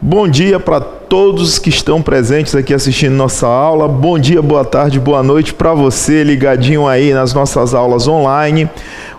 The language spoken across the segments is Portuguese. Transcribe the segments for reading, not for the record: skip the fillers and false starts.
Bom dia para todos que estão presentes aqui assistindo nossa aula. Bom dia, boa tarde, boa noite para você ligadinho aí nas nossas aulas online.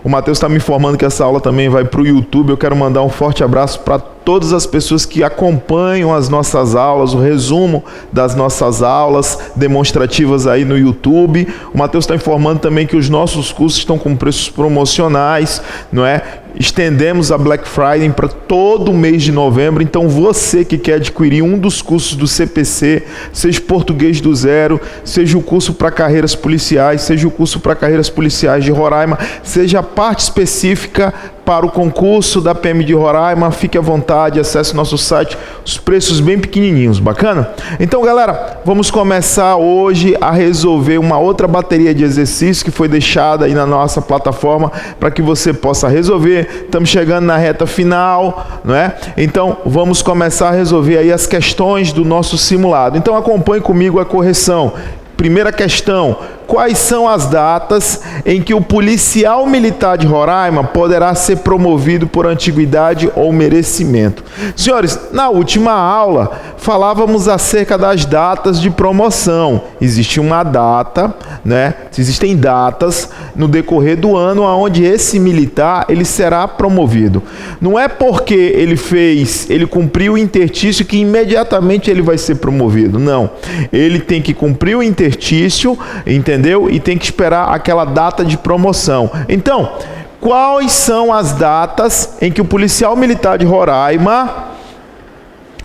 O Matheus está me informando que essa aula também vai para o YouTube. Eu quero mandar um forte abraço para todas as pessoas que acompanham as nossas aulas, o resumo das nossas aulas demonstrativas aí no YouTube. O Matheus está informando também que os nossos cursos estão com preços promocionais, não é? Estendemos a Black Friday para todo o mês de novembro, então você que quer adquirir um dos cursos do CPC, seja Português do Zero, seja o curso para carreiras policiais, seja o curso para carreiras policiais de Roraima, seja a parte específica para o concurso da PM de Roraima, fique à vontade, acesse nosso site, os preços bem pequenininhos, bacana? Então galera, vamos começar hoje a resolver uma outra bateria de exercícios que foi deixada aí na nossa plataforma para que você possa resolver. Estamos chegando na reta final, não é? Então vamos começar a resolver aí as questões do nosso simulado. Então acompanhe comigo a correção. Primeira questão: quais são as datas em que o policial militar de Roraima poderá ser promovido por antiguidade ou merecimento? Senhores, na última aula falávamos acerca das datas de promoção. Existe uma data, né? Existem datas no decorrer do ano onde esse militar ele será promovido. Não é porque ele cumpriu o interstício que imediatamente ele vai ser promovido. Não. Ele tem que cumprir o interstício, entendeu? E tem que esperar aquela data de promoção. Então, quais são as datas em que o policial militar de Roraima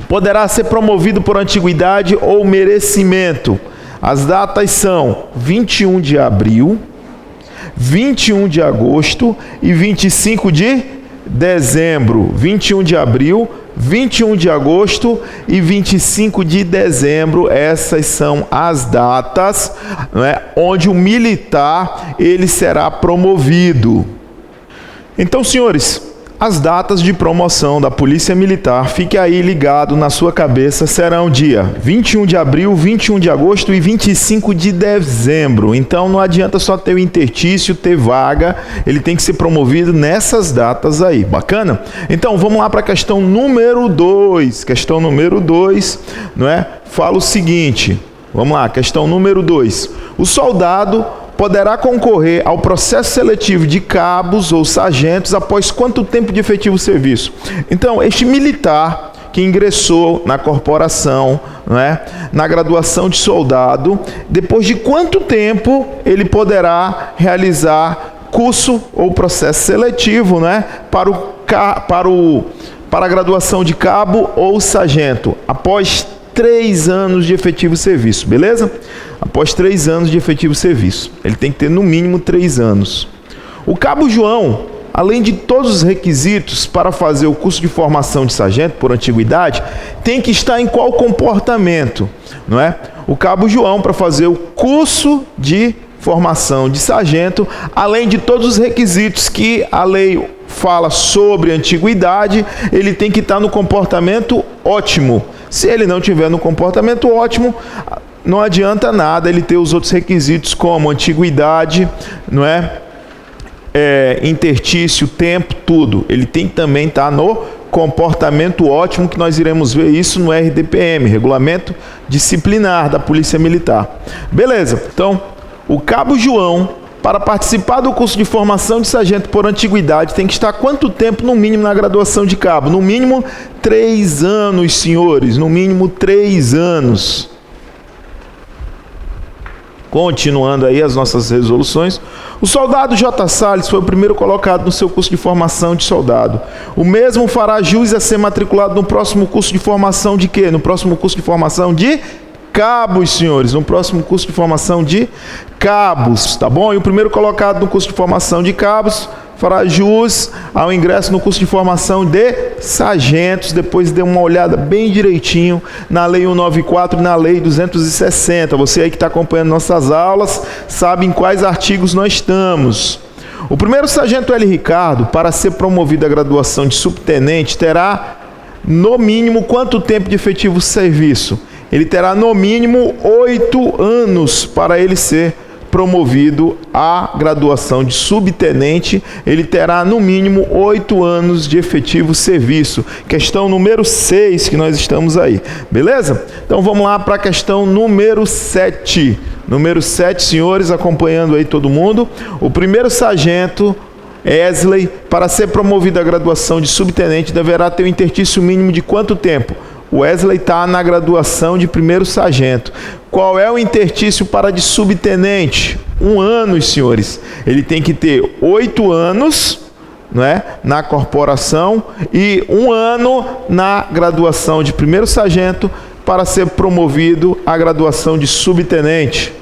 poderá ser promovido por antiguidade ou merecimento? As datas são 21 de abril, 21 de agosto e 25 de dezembro. 21 de abril, 21 de agosto e 25 de dezembro, essas são as datas, né, onde o militar ele será promovido. Então, senhores, as datas de promoção da Polícia Militar, fique aí ligado na sua cabeça, serão dia 21 de abril, 21 de agosto e 25 de dezembro. Então não adianta só ter o interstício, ter vaga, ele tem que ser promovido nessas datas aí, bacana? Então vamos lá para a questão número 2. Questão número 2, não é? Fala o seguinte, vamos lá, questão número 2. O soldado poderá concorrer ao processo seletivo de cabos ou sargentos após quanto tempo de efetivo serviço? Então, este militar que ingressou na corporação, não é, na graduação de soldado, depois de quanto tempo ele poderá realizar curso ou processo seletivo, né, para a graduação de cabo ou sargento? Após 3 anos de efetivo serviço, beleza? Após 3 anos de efetivo serviço. Ele tem que ter no mínimo 3 anos. O cabo João, além de todos os requisitos para fazer o curso de formação de sargento por antiguidade, tem que estar em qual comportamento, não é? O cabo João, para fazer o curso de formação de sargento, além de todos os requisitos que a lei fala sobre antiguidade, ele tem que estar no comportamento ótimo. Se ele não tiver no comportamento ótimo, não adianta nada ele ter os outros requisitos como antiguidade, não é? Interstício, tempo, tudo. Ele tem que também estar no comportamento ótimo, que nós iremos ver isso no RDPM, Regulamento Disciplinar da Polícia Militar. Beleza, então o cabo João, para participar do curso de formação de sargento por antiguidade, tem que estar quanto tempo no mínimo na graduação de cabo? No mínimo 3 anos, senhores, no mínimo 3 anos. Continuando aí as nossas resoluções, o soldado J. Salles foi o primeiro colocado no seu curso de formação de soldado. O mesmo fará jus a ser matriculado no próximo curso de formação de quê? No próximo curso de formação de cabos, senhores, no próximo curso de formação de cabos, tá bom? E o primeiro colocado no curso de formação de cabos fará jus ao ingresso no curso de formação de sargentos. Depois dê uma olhada bem direitinho na Lei 194 e na Lei 260. Você aí que está acompanhando nossas aulas sabe em quais artigos nós estamos. O primeiro sargento L. Ricardo, para ser promovido à graduação de subtenente, terá no mínimo quanto tempo de efetivo serviço? Ele terá no mínimo 8 anos para ele ser promovido à graduação de subtenente, ele terá no mínimo 8 anos de efetivo serviço. Questão número 6 que nós estamos aí, beleza? Então vamos lá para a questão número 7. Número 7, senhores, acompanhando aí todo mundo. O primeiro sargento Wesley, para ser promovido à graduação de subtenente, deverá ter um interstício mínimo de quanto tempo? O Wesley está na graduação de primeiro sargento. Qual é o interstício para de subtenente? 1 ano, senhores. Ele tem que ter 8 anos, não é, na corporação e 1 ano na graduação de primeiro sargento para ser promovido à graduação de subtenente.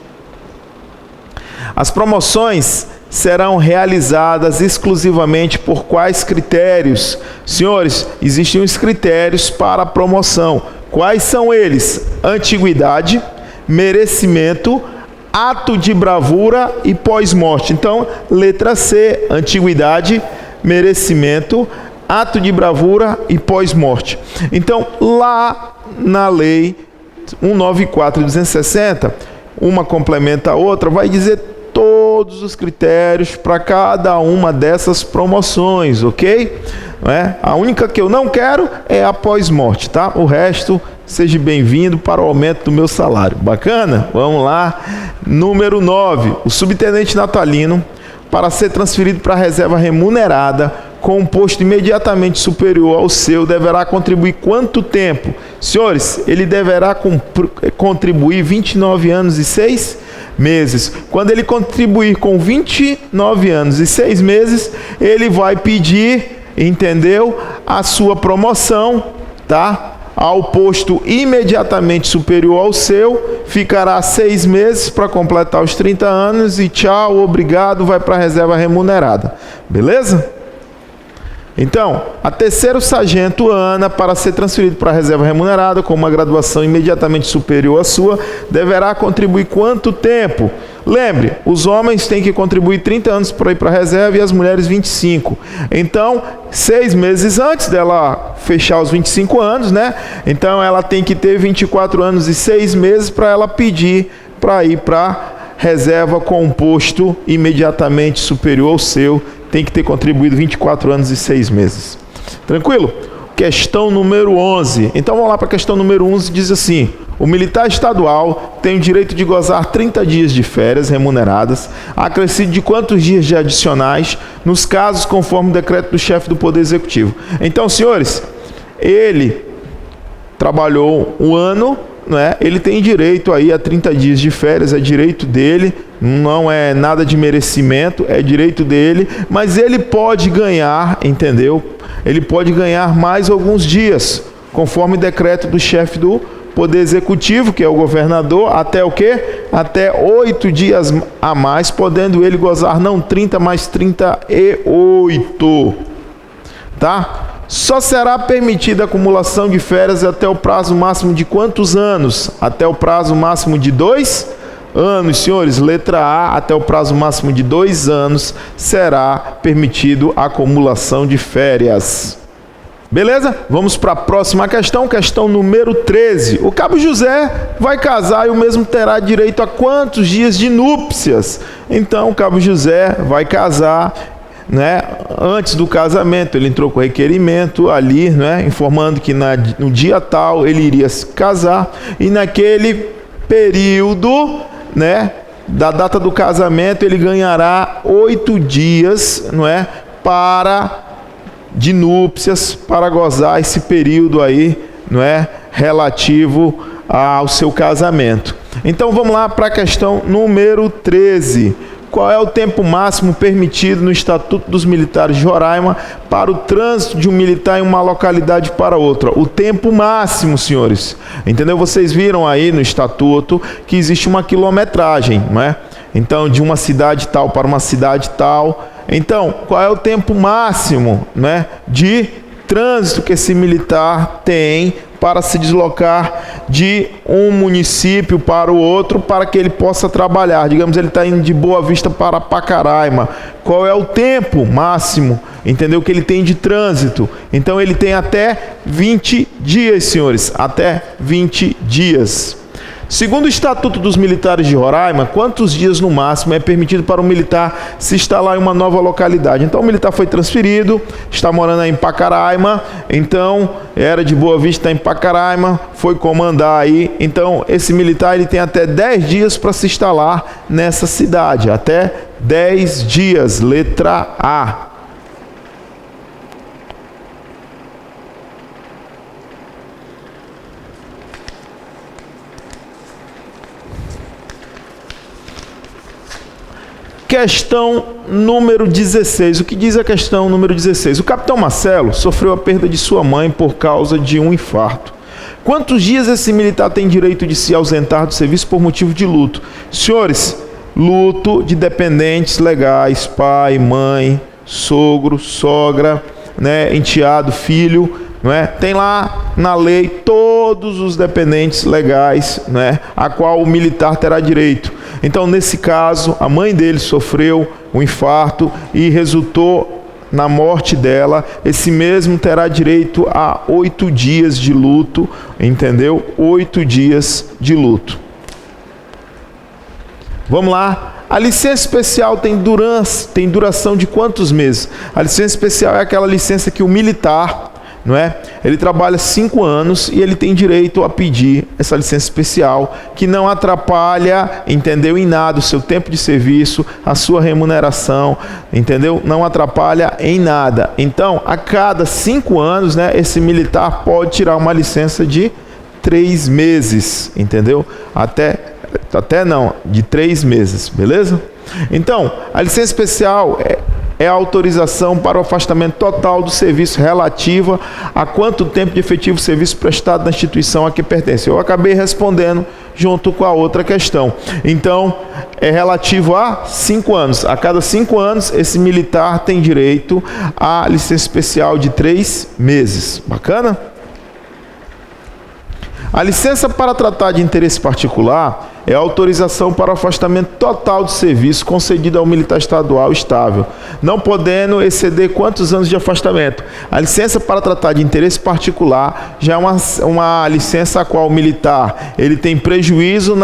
As promoções serão realizadas exclusivamente por quais critérios? Senhores, existem os critérios para a promoção. Quais são eles? Antiguidade, merecimento, ato de bravura e pós-morte. Então, letra C, antiguidade, merecimento, ato de bravura e pós-morte. Então, lá na lei 194/260, uma complementa a outra, vai dizer todos os critérios para cada uma dessas promoções, ok? Não é? A única que eu não quero é a pós-morte, tá? O resto, seja bem-vindo para o aumento do meu salário. Bacana? Vamos lá. Número 9. O subtenente natalino, para ser transferido para a reserva remunerada, com um posto imediatamente superior ao seu, deverá contribuir quanto tempo? Senhores, ele deverá contribuir 29 anos e 6 meses. Quando ele contribuir com 29 anos e 6 meses, ele vai pedir, entendeu? A sua promoção, tá? Ao posto imediatamente superior ao seu, ficará 6 meses para completar os 30 anos e tchau, obrigado, vai para a reserva remunerada. Beleza? Então, a terceiro sargento Ana, para ser transferido para a reserva remunerada com uma graduação imediatamente superior à sua, deverá contribuir quanto tempo? Lembre, os homens têm que contribuir 30 anos para ir para a reserva e as mulheres 25. Então, 6 meses antes dela fechar os 25 anos, né? Então, ela tem que ter 24 anos e 6 meses para ela pedir para ir para a reserva com um posto imediatamente superior ao seu. Tem que ter contribuído 24 anos e 6 meses. Tranquilo? Questão número 11. Então vamos lá para a questão número 11, diz assim: o militar estadual tem o direito de gozar 30 dias de férias remuneradas, acrescido de quantos dias de adicionais, nos casos conforme o decreto do chefe do Poder Executivo. Então, senhores, ele trabalhou 1 ano, né? Ele tem direito aí a 30 dias de férias, é direito dele, não é nada de merecimento, é direito dele, mas ele pode ganhar, entendeu? Ele pode ganhar mais alguns dias, conforme decreto do chefe do Poder Executivo, que é o governador, até o quê? Até 8 dias a mais, podendo ele gozar não 30, mas 38, tá? Só será permitida a acumulação de férias até o prazo máximo de quantos anos? Até o prazo máximo de 2 anos, senhores. Letra A, até o prazo máximo de 2 anos será permitido a acumulação de férias. Beleza? Vamos para a próxima questão, questão número 13. O cabo José vai casar e o mesmo terá direito a quantos dias de núpcias? Então, o cabo José vai casar, né? Antes do casamento ele entrou com requerimento ali, né? Informando que no dia tal ele iria se casar, e naquele período, né, da data do casamento ele ganhará 8 dias, não é, de núpcias, para gozar esse período aí, não é, relativo ao seu casamento. Então vamos lá para a questão número 13. Qual é o tempo máximo permitido no Estatuto dos Militares de Roraima para o trânsito de um militar em uma localidade para outra? O tempo máximo, senhores. Entendeu? Vocês viram aí no Estatuto que existe uma quilometragem, não é? Então, de uma cidade tal para uma cidade tal. Então, qual é o tempo máximo, né, de trânsito que esse militar tem para se deslocar de um município para o outro, para que ele possa trabalhar? Digamos, ele está indo de Boa Vista para Pacaraima. Qual é o tempo máximo, entendeu, que ele tem de trânsito? Então ele tem até 20 dias, senhores, até 20 dias. Segundo o Estatuto dos Militares de Roraima, quantos dias no máximo é permitido para o militar se instalar em uma nova localidade? Então o militar foi transferido, está morando aí em Pacaraima, então era de Boa Vista, em Pacaraima, foi comandar aí. Então esse militar ele tem até 10 dias para se instalar nessa cidade, até 10 dias, letra A. Questão número 16. O que diz a questão número 16? O capitão Marcelo sofreu a perda de sua mãe por causa de um infarto. Quantos dias esse militar tem direito de se ausentar do serviço por motivo de luto? Senhores, luto de dependentes legais, pai, mãe, sogro, sogra, né, enteado, filho, não é? Tem lá na lei todos os dependentes legais, né, a qual o militar terá direito. Então, nesse caso, a mãe dele sofreu um infarto e resultou na morte dela. Esse mesmo terá direito a 8 dias de luto, entendeu? 8 dias de luto. Vamos lá. A licença especial tem duração de quantos meses? A licença especial é aquela licença que o militar, não é? Ele trabalha 5 anos e ele tem direito a pedir essa licença especial, que não atrapalha, entendeu, em nada o seu tempo de serviço, a sua remuneração, entendeu? Não atrapalha em nada. Então, a cada 5 anos, né, esse militar pode tirar uma licença de 3 meses, entendeu? Até não, de 3 meses, beleza? Então, a licença especial é a autorização para o afastamento total do serviço relativa a quanto tempo de efetivo serviço prestado na instituição a que pertence. Eu acabei respondendo junto com a outra questão. Então, é relativo a 5 anos. A cada 5 anos, esse militar tem direito à licença especial de 3 meses. Bacana? A licença para tratar de interesse particular é a autorização para o afastamento total do serviço concedida ao militar estadual estável, não podendo exceder quantos anos de afastamento. A licença para tratar de interesse particular já é uma licença a qual o militar ele tem prejuízo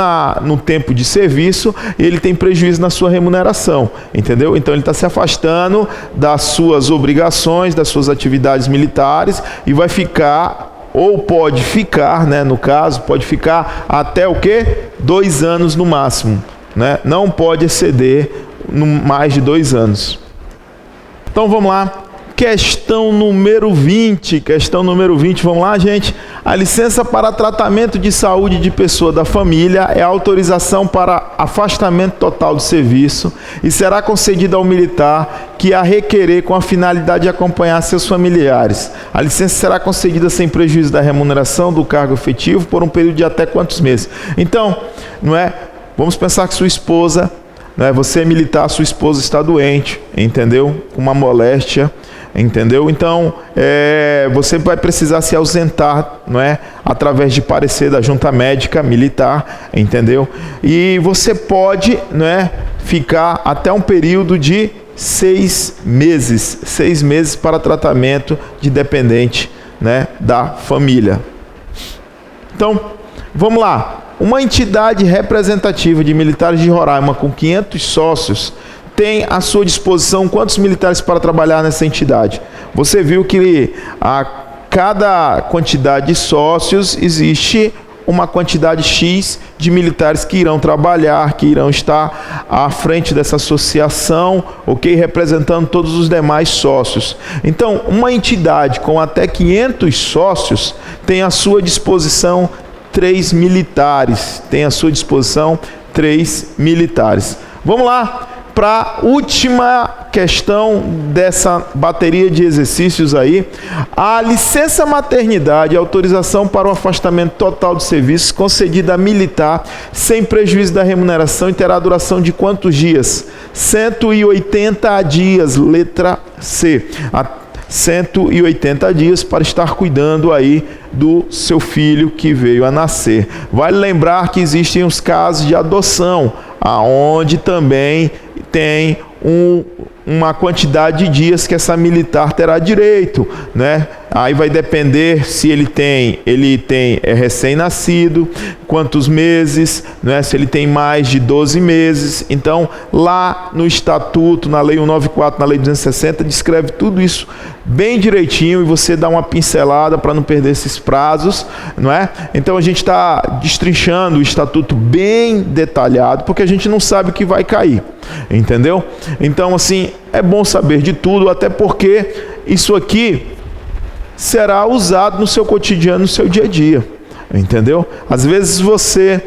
no tempo de serviço e ele tem prejuízo na sua remuneração, entendeu? Então ele está se afastando das suas obrigações, das suas atividades militares e vai ficar, ou pode ficar, né, no caso, pode ficar até o quê? 2 anos no máximo, né? Não pode exceder mais de 2 anos. Então vamos lá. Questão número 20. Questão número 20, vamos lá, gente. A licença para tratamento de saúde de pessoa da família é a autorização para afastamento total do serviço e será concedida ao militar que a requerer com a finalidade de acompanhar seus familiares. A licença será concedida sem prejuízo da remuneração do cargo efetivo por um período de até quantos meses? Então, não é? Vamos pensar que sua esposa, não é? Você é militar, sua esposa está doente, entendeu? Com uma moléstia, entendeu? Então, você vai precisar se ausentar, não é? Através de parecer da junta médica militar, entendeu? E você pode, não é, ficar até um período de 6 meses. 6 meses para tratamento de dependente, né, da família. Então, vamos lá. Uma entidade representativa de militares de Roraima com 500 sócios tem à sua disposição quantos militares para trabalhar nessa entidade? Você viu que a cada quantidade de sócios existe uma quantidade X de militares que irão trabalhar, que irão estar à frente dessa associação, ok? Representando todos os demais sócios. Então, uma entidade com até 500 sócios tem à sua disposição 3 militares. Tem à sua disposição 3 militares. Vamos lá para a última questão dessa bateria de exercícios aí. A licença maternidade, autorização para o afastamento total do serviço concedida a militar sem prejuízo da remuneração e terá duração de quantos dias? 180 dias, letra C. 180 dias para estar cuidando aí do seu filho que veio a nascer. Vale lembrar que existem os casos de adoção, aonde também tem uma quantidade de dias que essa militar terá direito, né? Aí vai depender se ele tem recém-nascido, quantos meses, né? Se ele tem mais de 12 meses. Então, lá no Estatuto, na Lei 194, na Lei 260, descreve tudo isso bem direitinho e você dá uma pincelada para não perder esses prazos, não é? Então, a gente está destrinchando o Estatuto bem detalhado, porque a gente não sabe o que vai cair, entendeu? Então, assim, é bom saber de tudo, até porque isso aqui será usado no seu cotidiano, no seu dia a dia, entendeu? Às vezes você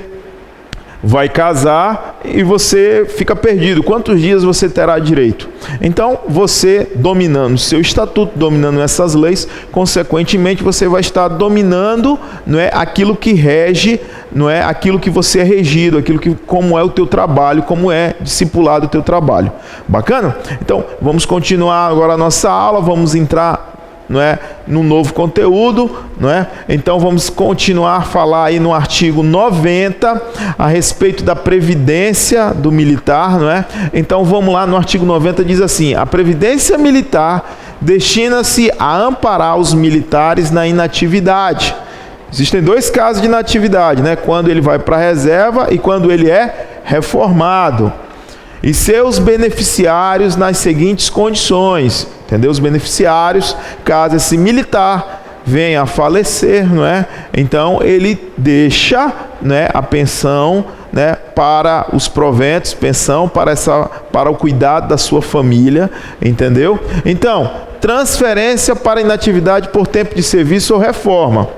vai casar e você fica perdido. Quantos dias você terá direito? Então, você dominando o seu estatuto, dominando essas leis, consequentemente você vai estar dominando, não é, aquilo que rege, não é, aquilo que você é regido, aquilo que, como é o teu trabalho, como é discipulado o teu trabalho. Bacana? Então, vamos continuar agora a nossa aula, vamos entrar, não é, no novo conteúdo, não é? Então vamos continuar a falar aí no artigo 90 a respeito da previdência do militar, não é? Então vamos lá, no artigo 90 diz assim: a previdência militar destina-se a amparar os militares na inatividade. Existem dois casos de inatividade, né? Quando ele vai para a reserva e quando ele é reformado. E seus beneficiários nas seguintes condições, entendeu? Os beneficiários, caso esse militar venha a falecer, não é? Então ele deixa, né, a pensão, né, para os proventos, pensão para o cuidado da sua família, entendeu? Então, transferência para inatividade por tempo de serviço ou reforma,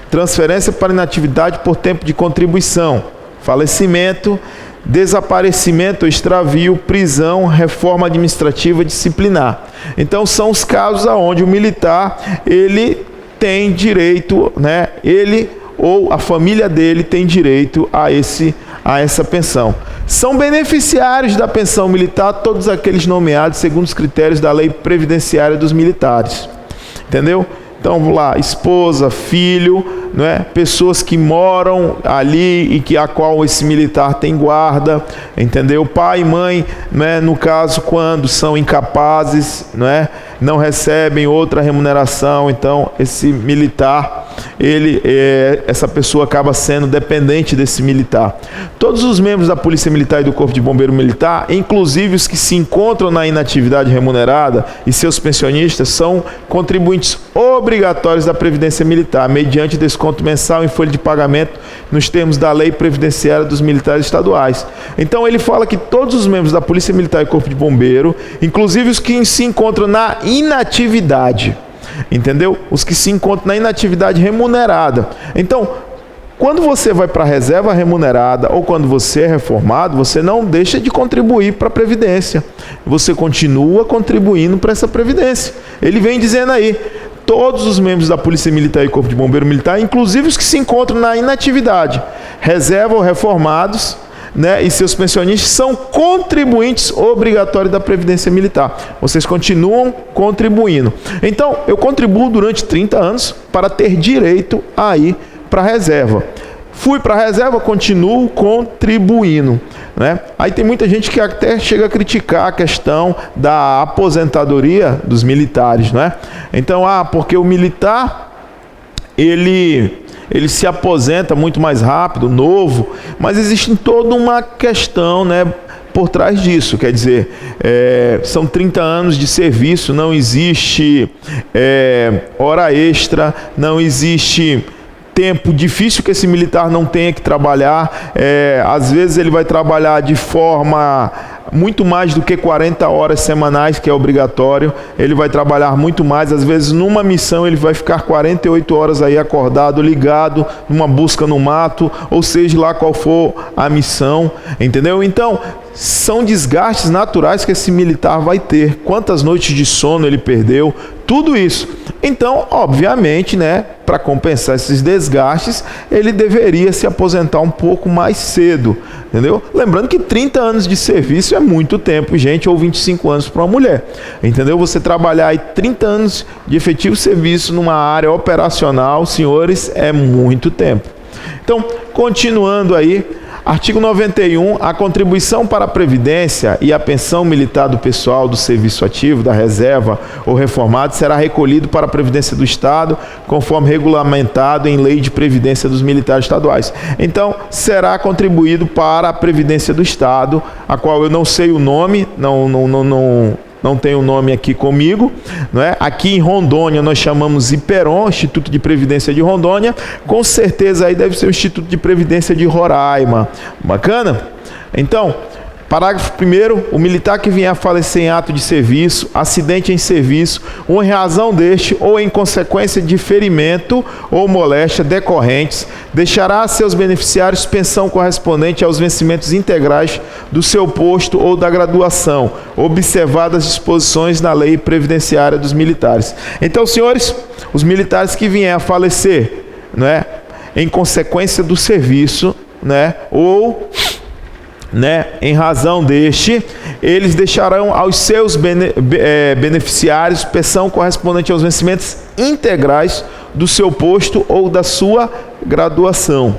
transferência para inatividade por tempo de contribuição, falecimento, desaparecimento ou extravio, prisão, reforma administrativa disciplinar. Então são os casos aonde o militar ele tem direito, né? Ele ou a família dele tem direito a essa pensão. São beneficiários da pensão militar todos aqueles nomeados segundo os critérios da Lei Previdenciária dos Militares. Entendeu? Então, vamos lá, esposa, filho, não é? Pessoas que moram ali e que a qual esse militar tem guarda, entendeu? Pai e mãe, né? No caso, quando são incapazes, não é? Não recebem outra remuneração, então esse militar, essa pessoa acaba sendo dependente desse militar. Todos os membros da Polícia Militar e do Corpo de Bombeiro Militar, inclusive os que se encontram na inatividade remunerada e seus pensionistas, são contribuintes obrigatórios da Previdência Militar, mediante desconto mensal em folha de pagamento nos termos da Lei Previdenciária dos Militares Estaduais. Então ele fala que todos os membros da Polícia Militar e Corpo de Bombeiro, inclusive os que se encontram na inatividade, entendeu? Os que se encontram na inatividade remunerada. Então, quando você vai para a reserva remunerada ou quando você é reformado, você não deixa de contribuir para a Previdência. Você continua contribuindo para essa Previdência. Ele vem dizendo aí, todos os membros da Polícia Militar e Corpo de Bombeiro Militar, inclusive os que se encontram na inatividade, reserva ou reformados, né, e seus pensionistas, são contribuintes obrigatórios da Previdência Militar. Vocês continuam contribuindo. Então, eu contribuo durante 30 anos para ter direito a ir para a reserva. Fui para a reserva, continuo contribuindo, né? Aí tem muita gente que até chega a criticar a questão da aposentadoria dos militares, né? Então, porque o militar, ele se aposenta muito mais rápido, novo, mas existe toda uma questão, né, por trás disso. Quer dizer, são 30 anos de serviço, não existe hora extra, não existe tempo difícil que esse militar não tenha que trabalhar. Às vezes ele vai trabalhar de forma muito mais do que 40 horas semanais, que é obrigatório. Ele vai trabalhar muito mais. Às vezes numa missão ele vai ficar 48 horas aí acordado, ligado, numa busca no mato, ou seja lá qual for a missão, entendeu? Então, são desgastes naturais que esse militar vai ter. Quantas noites de sono ele perdeu, tudo isso. Então, obviamente, né, para compensar esses desgastes, ele deveria se aposentar um pouco mais cedo, entendeu? Lembrando que 30 anos de serviço é muito tempo, gente, ou 25 anos para uma mulher, entendeu? Você trabalhar aí 30 anos de efetivo serviço numa área operacional, senhores, é muito tempo. Então, continuando aí, Artigo 91. A contribuição para a Previdência e a pensão militar do pessoal do serviço ativo, da reserva ou reformado será recolhido para a Previdência do Estado, conforme regulamentado em Lei de Previdência dos Militares Estaduais. Então, será contribuído para a Previdência do Estado, a qual eu não sei o nome, não tem o nome aqui comigo, não é? Aqui em Rondônia nós chamamos IPERON, Instituto de Previdência de Rondônia, com certeza aí deve ser o Instituto de Previdência de Roraima. Bacana? Então, parágrafo 1º, o militar que vier a falecer em ato de serviço, acidente em serviço, ou em razão deste, ou em consequência de ferimento ou moléstia decorrentes, deixará a seus beneficiários pensão correspondente aos vencimentos integrais do seu posto ou da graduação, observadas as disposições da Lei Previdenciária dos Militares. Então, senhores, os militares que vier a falecer, não é, em consequência do serviço, né, ou em razão deste, eles deixarão aos seus beneficiários pensão correspondente aos vencimentos integrais do seu posto ou da sua graduação.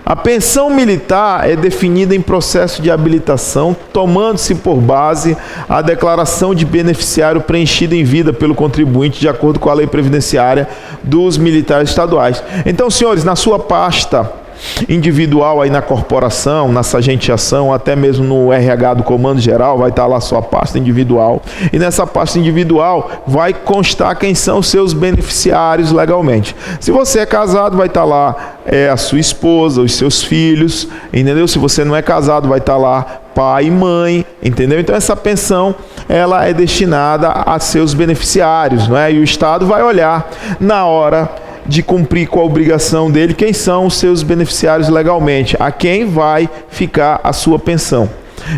A pensão militar é definida em processo de habilitação, tomando-se por base a declaração de beneficiário preenchida em vida pelo contribuinte de acordo com a Lei Previdenciária dos Militares Estaduais. Então, senhores, na sua pasta individual aí na corporação, na sargenteação, até mesmo no RH do Comando Geral, vai estar lá sua pasta individual. E nessa pasta individual vai constar quem são os seus beneficiários legalmente. Se você é casado, vai estar lá a sua esposa, os seus filhos, entendeu? Se você não é casado, vai estar lá pai e mãe, entendeu? Então essa pensão, ela é destinada a seus beneficiários, não é? E o Estado vai olhar na hora de cumprir com a obrigação dele, quem são os seus beneficiários legalmente, a quem vai ficar a sua pensão.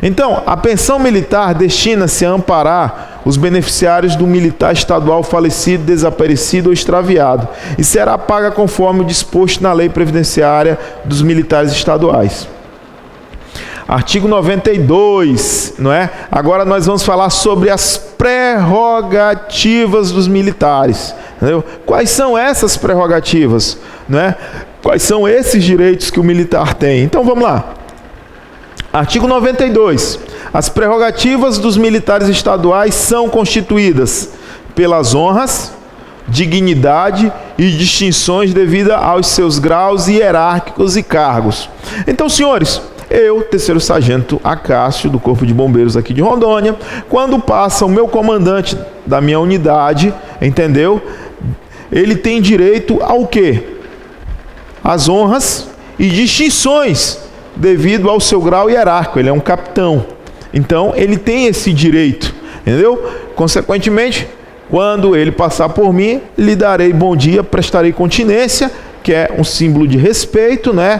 Então, a pensão militar destina-se a amparar os beneficiários do militar estadual falecido, desaparecido ou extraviado e será paga conforme o disposto na Lei Previdenciária dos Militares Estaduais. Artigo 92, não é? Agora nós vamos falar sobre as prerrogativas dos militares. Entendeu? Quais são essas prerrogativas? Não é? Quais são esses direitos que o militar tem? Então vamos lá. Artigo 92. As prerrogativas dos militares estaduais são constituídas pelas honras, dignidade e distinções devidas aos seus graus hierárquicos e cargos. Então, senhores, eu, terceiro sargento Acácio, do Corpo de Bombeiros aqui de Rondônia, quando passa o meu comandante da minha unidade, entendeu? Ele tem direito ao quê? As honras e distinções devido ao seu grau hierárquico. Ele é um capitão. Então, ele tem esse direito, entendeu? Consequentemente, quando ele passar por mim, lhe darei bom dia, prestarei continência, que é um símbolo de respeito, né,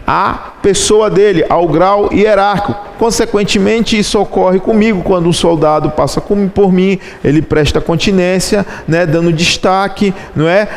à pessoa dele, ao grau hierárquico. Consequentemente, isso ocorre comigo quando um soldado passa por mim, ele presta continência, né, dando destaque, não é?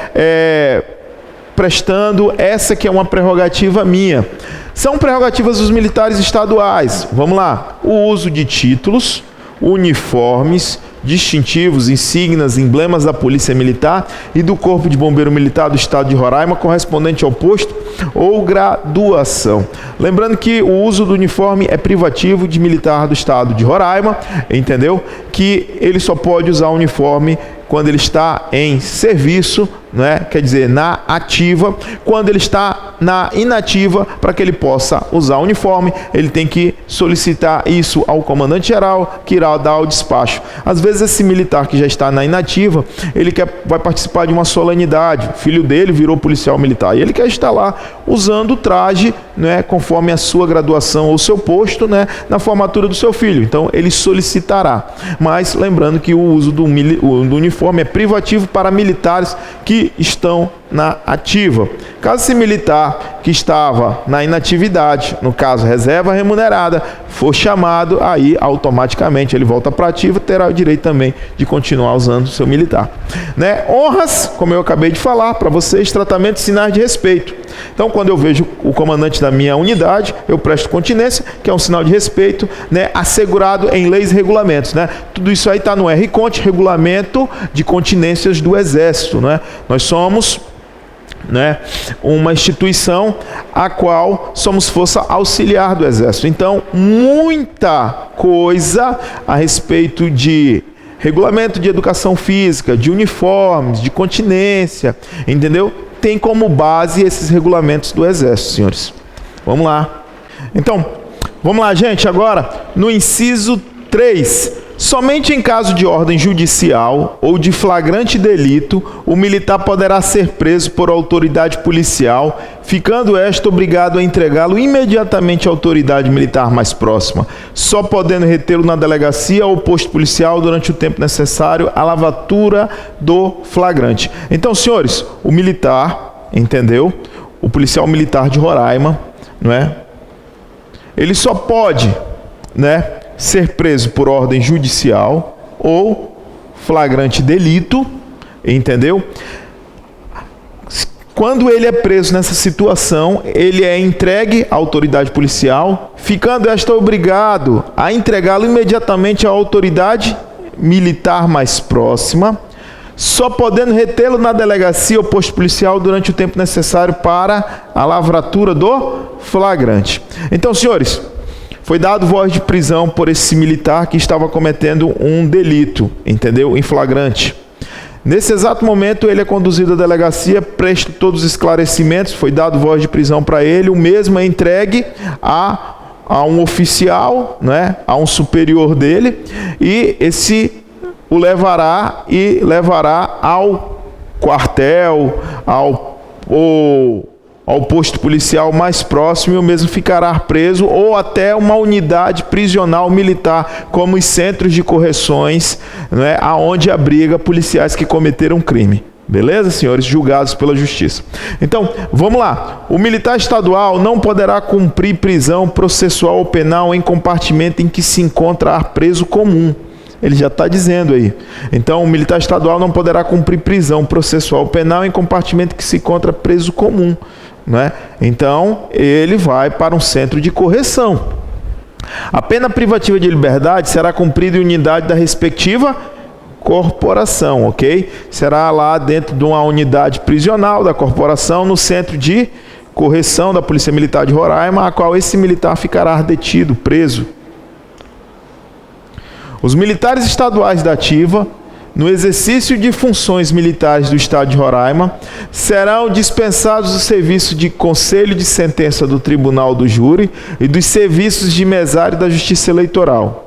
Prestando essa que é uma prerrogativa minha. São prerrogativas dos militares estaduais. Vamos lá. O uso de títulos, uniformes, distintivos, insígnias, emblemas da Polícia Militar e do Corpo de Bombeiro Militar do Estado de Roraima, correspondente ao posto ou graduação. Lembrando que o uso do uniforme é privativo de militar do Estado de Roraima, entendeu? Que ele só pode usar o uniforme quando ele está em serviço, né? Quer dizer, na ativa. Quando ele está na inativa, para que ele possa usar o uniforme, ele tem que solicitar isso ao comandante-geral, que irá dar o despacho. Às vezes esse militar que já está na inativa, ele vai participar de uma solenidade, o filho dele virou policial militar, e ele quer estar lá usando o traje, né, conforme a sua graduação ou seu posto, né, na formatura do seu filho. Então ele solicitará. Mas lembrando que o uso do uniforme é privativo para militares que estão na ativa. Caso esse militar que estava na inatividade, no caso reserva remunerada, for chamado, aí automaticamente ele volta para a ativa, terá o direito também de continuar usando o seu militar. Né? Honras, como eu acabei de falar para vocês, tratamento e sinais de respeito. Então, quando eu vejo o comandante da minha unidade, eu presto continência, que é um sinal de respeito, né, assegurado em leis e regulamentos. Né? Tudo isso aí está no RCONT, Regulamento de Continências do Exército. Né? Nós somos né, uma instituição a qual somos força auxiliar do Exército. Então, muita coisa a respeito de regulamento de educação física, de uniformes, de continência, entendeu? Tem como base esses regulamentos do Exército, senhores. Vamos lá. Então, vamos lá, gente, agora no inciso 3. Somente em caso de ordem judicial ou de flagrante delito, o militar poderá ser preso por autoridade policial, ficando esta obrigado a entregá-lo imediatamente à autoridade militar mais próxima, só podendo retê-lo na delegacia ou posto policial durante o tempo necessário à lavratura do flagrante. Então, senhores, o militar, entendeu? O policial militar de Roraima, não é? Ele só pode, né, ser preso por ordem judicial ou flagrante delito, entendeu? Quando ele é preso nessa situação, ele é entregue à autoridade policial, ficando esta obrigado a entregá-lo imediatamente à autoridade militar mais próxima, só podendo retê-lo na delegacia ou posto policial durante o tempo necessário para a lavratura do flagrante. Então, senhores, foi dado voz de prisão por esse militar que estava cometendo um delito, entendeu? Em flagrante. Nesse exato momento, ele é conduzido à delegacia, presta todos os esclarecimentos, foi dado voz de prisão para ele, o mesmo é entregue a um oficial, né? A um superior dele, e esse o levará ao quartel, ao posto policial mais próximo, e o mesmo ficará preso, ou até uma unidade prisional militar, como os centros de correções, né, aonde abriga policiais que cometeram crime. Beleza, senhores? Julgados pela justiça. Então, vamos lá. O militar estadual não poderá cumprir prisão processual ou penal em compartimento em que se encontra preso comum. Ele já está dizendo aí. Então, o militar estadual não poderá cumprir prisão processual ou penal em compartimento que se encontra preso comum, né? Então, ele vai para um centro de correção. A pena privativa de liberdade será cumprida em unidade da respectiva corporação, ok? Será lá dentro de uma unidade prisional da corporação, no centro de correção da Polícia Militar de Roraima, a qual esse militar ficará detido, preso. Os militares estaduais da ativa, no exercício de funções militares do Estado de Roraima, serão dispensados do serviço de conselho de sentença do Tribunal do Júri e dos serviços de mesário da Justiça Eleitoral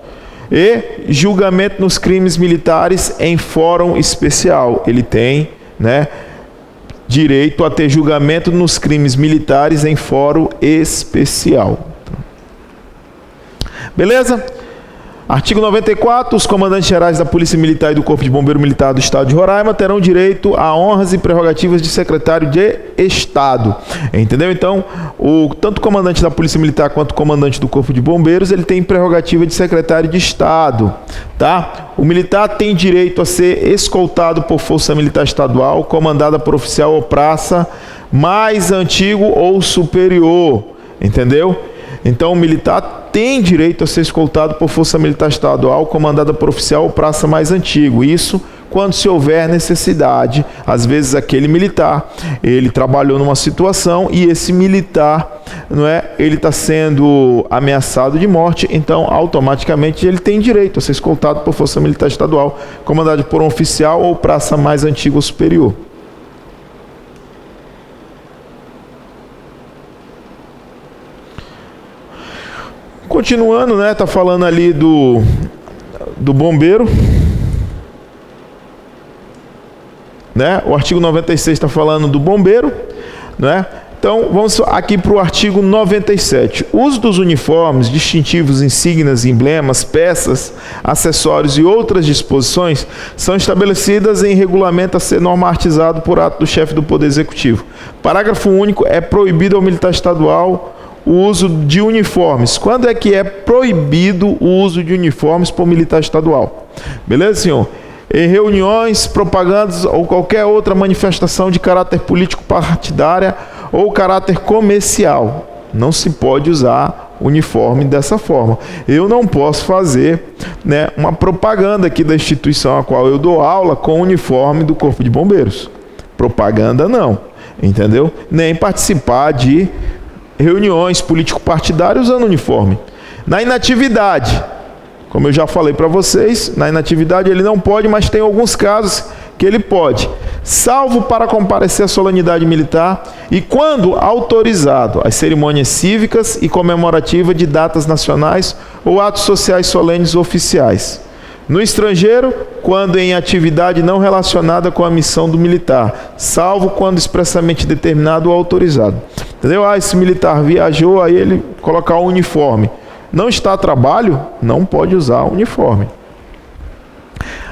e julgamento nos crimes militares em fórum especial. Ele tem, né, direito a ter julgamento nos crimes militares em fórum especial. Beleza? Artigo 94. Os comandantes gerais da Polícia Militar e do Corpo de Bombeiro Militar do Estado de Roraima terão direito a honras e prerrogativas de secretário de Estado. Entendeu? Então, tanto o comandante da Polícia Militar quanto o comandante do Corpo de Bombeiros, ele tem prerrogativa de secretário de Estado. Tá? O militar tem direito a ser escoltado por força militar estadual, comandada por oficial ou praça mais antigo ou superior. Entendeu? Então, o militar tem direito a ser escoltado por força militar estadual, comandada por oficial ou praça mais antigo. Isso quando se houver necessidade. Às vezes, aquele militar, ele trabalhou numa situação e esse militar, não é, ele está sendo ameaçado de morte, então, automaticamente, ele tem direito a ser escoltado por força militar estadual, comandada por um oficial ou praça mais antigo ou superior. Continuando, né, tá falando ali do bombeiro, né? O artigo 96 está falando do bombeiro, né? Então, vamos aqui para o artigo 97. O uso dos uniformes, distintivos, insígnias, emblemas, peças, acessórios e outras disposições são estabelecidas em regulamento a ser normatizado por ato do chefe do Poder Executivo. Parágrafo único. É proibido ao militar estadual o uso de uniformes. Quando é que é proibido o uso de uniformes por militar estadual? Beleza, senhor? Em reuniões, propagandas ou qualquer outra manifestação de caráter político partidária ou caráter comercial. Não se pode usar uniforme dessa forma. Eu não posso fazer, né, uma propaganda aqui da instituição a qual eu dou aula com o uniforme do Corpo de Bombeiros. Propaganda não. entendeu? Nem participar de reuniões político-partidárias usando uniforme. Na inatividade, como eu já falei para vocês, na inatividade ele não pode, mas tem alguns casos que ele pode, salvo para comparecer à solenidade militar e quando autorizado às cerimônias cívicas e comemorativas de datas nacionais ou atos sociais solenes oficiais. No estrangeiro, quando em atividade não relacionada com a missão do militar, salvo quando expressamente determinado ou autorizado. Entendeu? Esse militar viajou, aí ele colocar o uniforme. Não está a trabalho, não pode usar o uniforme.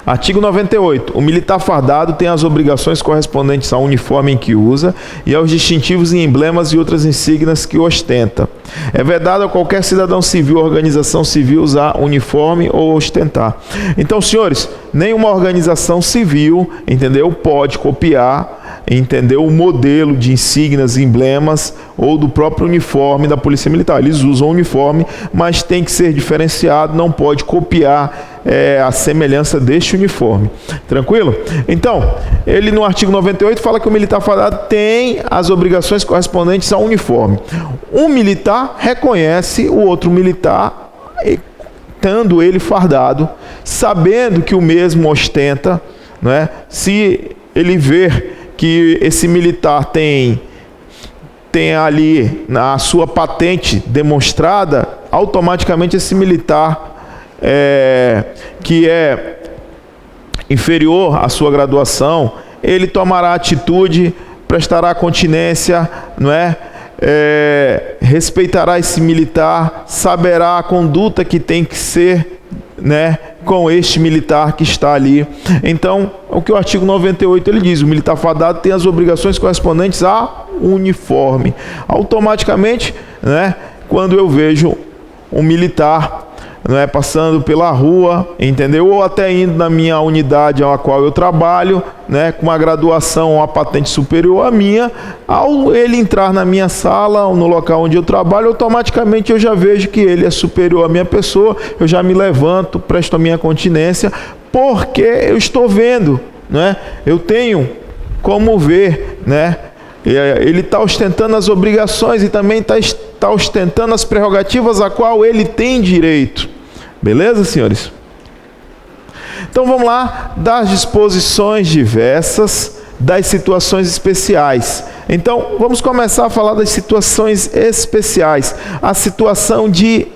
Artigo 98. O militar fardado tem as obrigações correspondentes ao uniforme em que usa e aos distintivos e emblemas e outras insígnias que ostenta. É vedado a qualquer cidadão civil ou organização civil usar uniforme ou ostentar. Então, senhores, nenhuma organização civil, entendeu, pode copiar, entendeu, o modelo de insígnias e emblemas ou do próprio uniforme da Polícia Militar. Eles usam o uniforme, mas tem que ser diferenciado, não pode copiar a semelhança deste uniforme. Tranquilo? Então, ele no artigo 98 fala que o militar fardado tem as obrigações correspondentes ao uniforme. Um militar reconhece o outro militar, estando ele fardado, sabendo que o mesmo ostenta, né? Se ele ver que esse militar tem ali na sua patente demonstrada, automaticamente esse militar que é inferior à sua graduação, ele tomará atitude, prestará continência, não é? Respeitará esse militar, saberá a conduta que tem que ser, né, com este militar que está ali. Então, o que o artigo 98 ele diz, o militar fardado tem as obrigações correspondentes ao uniforme. Automaticamente, né, quando eu vejo um militar, não é, passando pela rua, entendeu? Ou até indo na minha unidade a qual eu trabalho, né, com uma graduação ou uma patente superior à minha, ao ele entrar na minha sala ou no local onde eu trabalho, automaticamente eu já vejo que ele é superior à minha pessoa, eu já me levanto, presto a minha continência, porque eu estou vendo, né? Eu tenho como ver, né? Ele está ostentando as obrigações e também está ostentando as prerrogativas a qual ele tem direito. Beleza, senhores? Então vamos lá, das disposições diversas, das situações especiais. Então vamos começar a falar das situações especiais. A situação de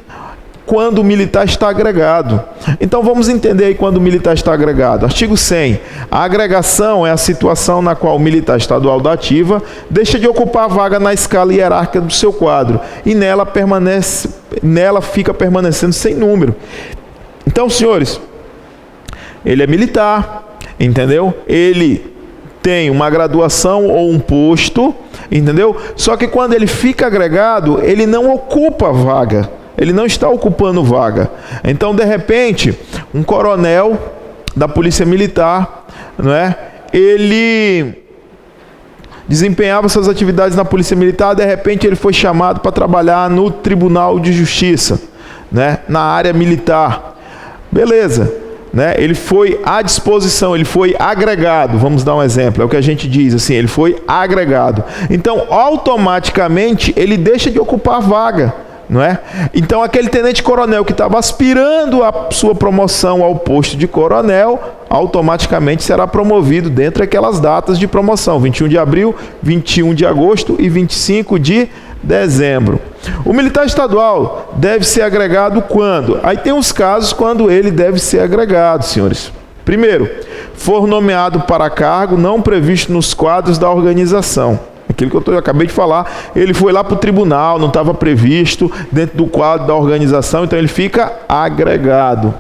quando o militar está agregado. Então vamos entender aí quando o militar está agregado. Artigo 100. A agregação é a situação na qual o militar estadual da ativa deixa de ocupar a vaga na escala hierárquica do seu quadro e nela fica permanecendo sem número. Então, senhores, ele é militar, entendeu? Ele tem uma graduação ou um posto, entendeu? Só que quando ele fica agregado, ele não ocupa a vaga. Ele não está ocupando vaga. Então, de repente, um coronel da Polícia Militar, não é? Ele desempenhava suas atividades na Polícia Militar, de repente ele foi chamado para trabalhar no Tribunal de Justiça, né? Na área militar. Beleza, né? Ele foi à disposição, ele foi agregado, vamos dar um exemplo, é o que a gente diz assim, ele foi agregado. Então, automaticamente, ele deixa de ocupar a vaga. Não é? Então aquele tenente-coronel que estava aspirando a sua promoção ao posto de coronel, automaticamente será promovido dentro daquelas datas de promoção, 21 de abril, 21 de agosto e 25 de dezembro. O militar estadual deve ser agregado quando? Aí tem os casos quando ele deve ser agregado, senhores. Primeiro, for nomeado para cargo não previsto nos quadros da organização. Aquilo que eu acabei de falar, ele foi lá para o tribunal, não estava previsto dentro do quadro da organização, então ele fica agregado.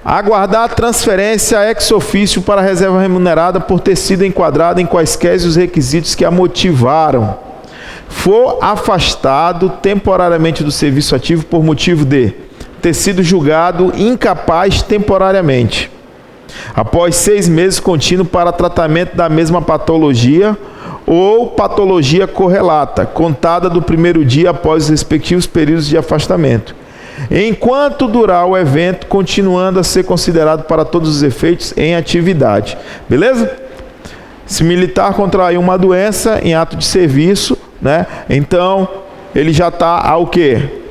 Aguardar a transferência ex officio para a reserva remunerada por ter sido enquadrada em quaisquer os requisitos que a motivaram. For afastado temporariamente do serviço ativo por motivo de ter sido julgado incapaz temporariamente. Após 6 meses contínuos para tratamento da mesma patologia ou patologia correlata, contada do primeiro dia após os respectivos períodos de afastamento. Enquanto durar o evento, continuando a ser considerado para todos os efeitos em atividade. Beleza? Se militar contrair uma doença em ato de serviço, né? Então ele já está ao quê?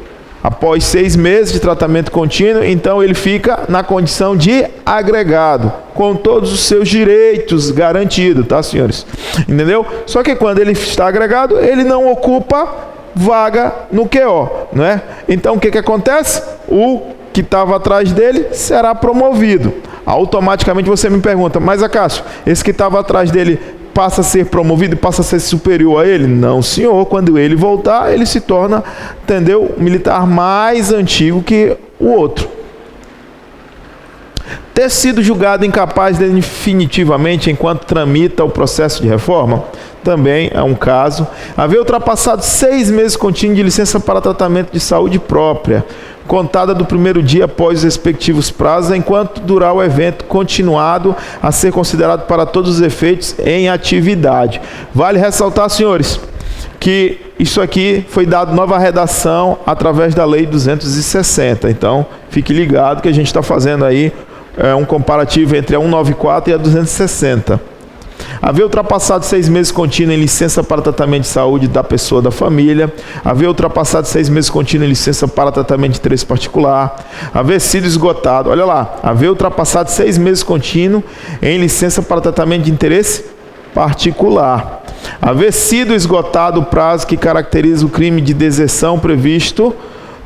Após 6 meses de tratamento contínuo, então ele fica na condição de agregado, com todos os seus direitos garantidos, tá, senhores? Entendeu? Só que quando ele está agregado, ele não ocupa vaga no QO, não é? Então o que acontece? O que estava atrás dele será promovido. Automaticamente você me pergunta, mas Acácio, esse que estava atrás dele passa a ser promovido e passa a ser superior a ele? Não, senhor. Quando ele voltar, ele se torna, entendeu, militar mais antigo que o outro. Ter sido julgado incapaz definitivamente enquanto tramita o processo de reforma, também é um caso. Haver ultrapassado 6 meses contínuos de licença para tratamento de saúde própria, contada do primeiro dia após os respectivos prazos, enquanto durar o evento continuado a ser considerado para todos os efeitos em atividade. Vale ressaltar, senhores, que isso aqui foi dado nova redação através da Lei 260. Então, fique ligado que a gente está fazendo aí um comparativo entre a 194 e a 260. Haver ultrapassado 6 meses contínuos em licença para tratamento de saúde da pessoa da família. Haver ultrapassado 6 meses contínuos em licença para tratamento de interesse particular. Haver sido esgotado, olha lá, haver ultrapassado 6 meses contínuos em licença para tratamento de interesse particular. Haver sido esgotado o prazo que caracteriza o crime de deserção previsto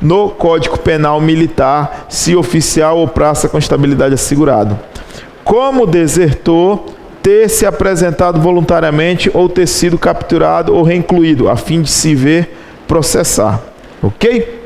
no Código Penal Militar, se oficial ou praça com estabilidade assegurado. Como desertor, ter se apresentado voluntariamente ou ter sido capturado ou reincluído, a fim de se ver processar. Ok?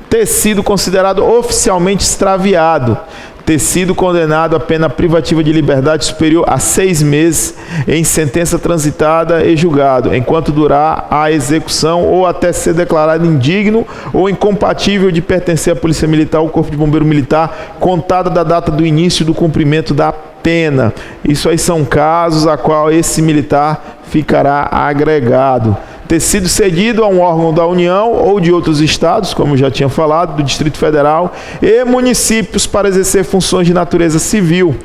Ter sido considerado oficialmente extraviado. Ter sido condenado a pena privativa de liberdade superior a 6 meses em sentença transitada e julgado, enquanto durar a execução ou até ser declarado indigno ou incompatível de pertencer à Polícia Militar ou Corpo de Bombeiro Militar, contada da data do início do cumprimento da pena. Isso aí são casos a qual esse militar ficará agregado. Ter sido cedido a um órgão da União ou de outros estados, como eu já tinha falado, do Distrito Federal e municípios para exercer funções de natureza civil.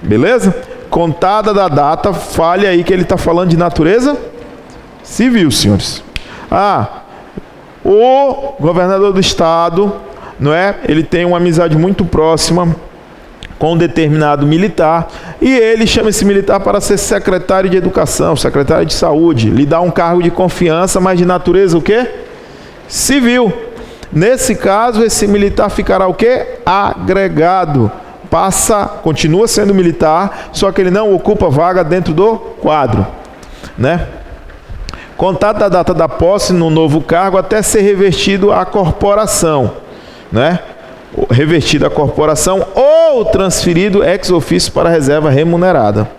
Beleza? Contada da data, fale aí que ele está falando de natureza civil, senhores. O governador do estado, não é? Ele tem uma amizade muito próxima com um determinado militar, e ele chama esse militar para ser secretário de educação, secretário de saúde, lhe dá um cargo de confiança, mas de natureza o quê? Civil. Nesse caso, esse militar ficará o quê? Agregado. Continua sendo militar, só que ele não ocupa vaga dentro do quadro, né? Contato da data da posse no novo cargo até ser revestido a corporação, né? Revestido a corporação ou transferido ex officio para a reserva remunerada,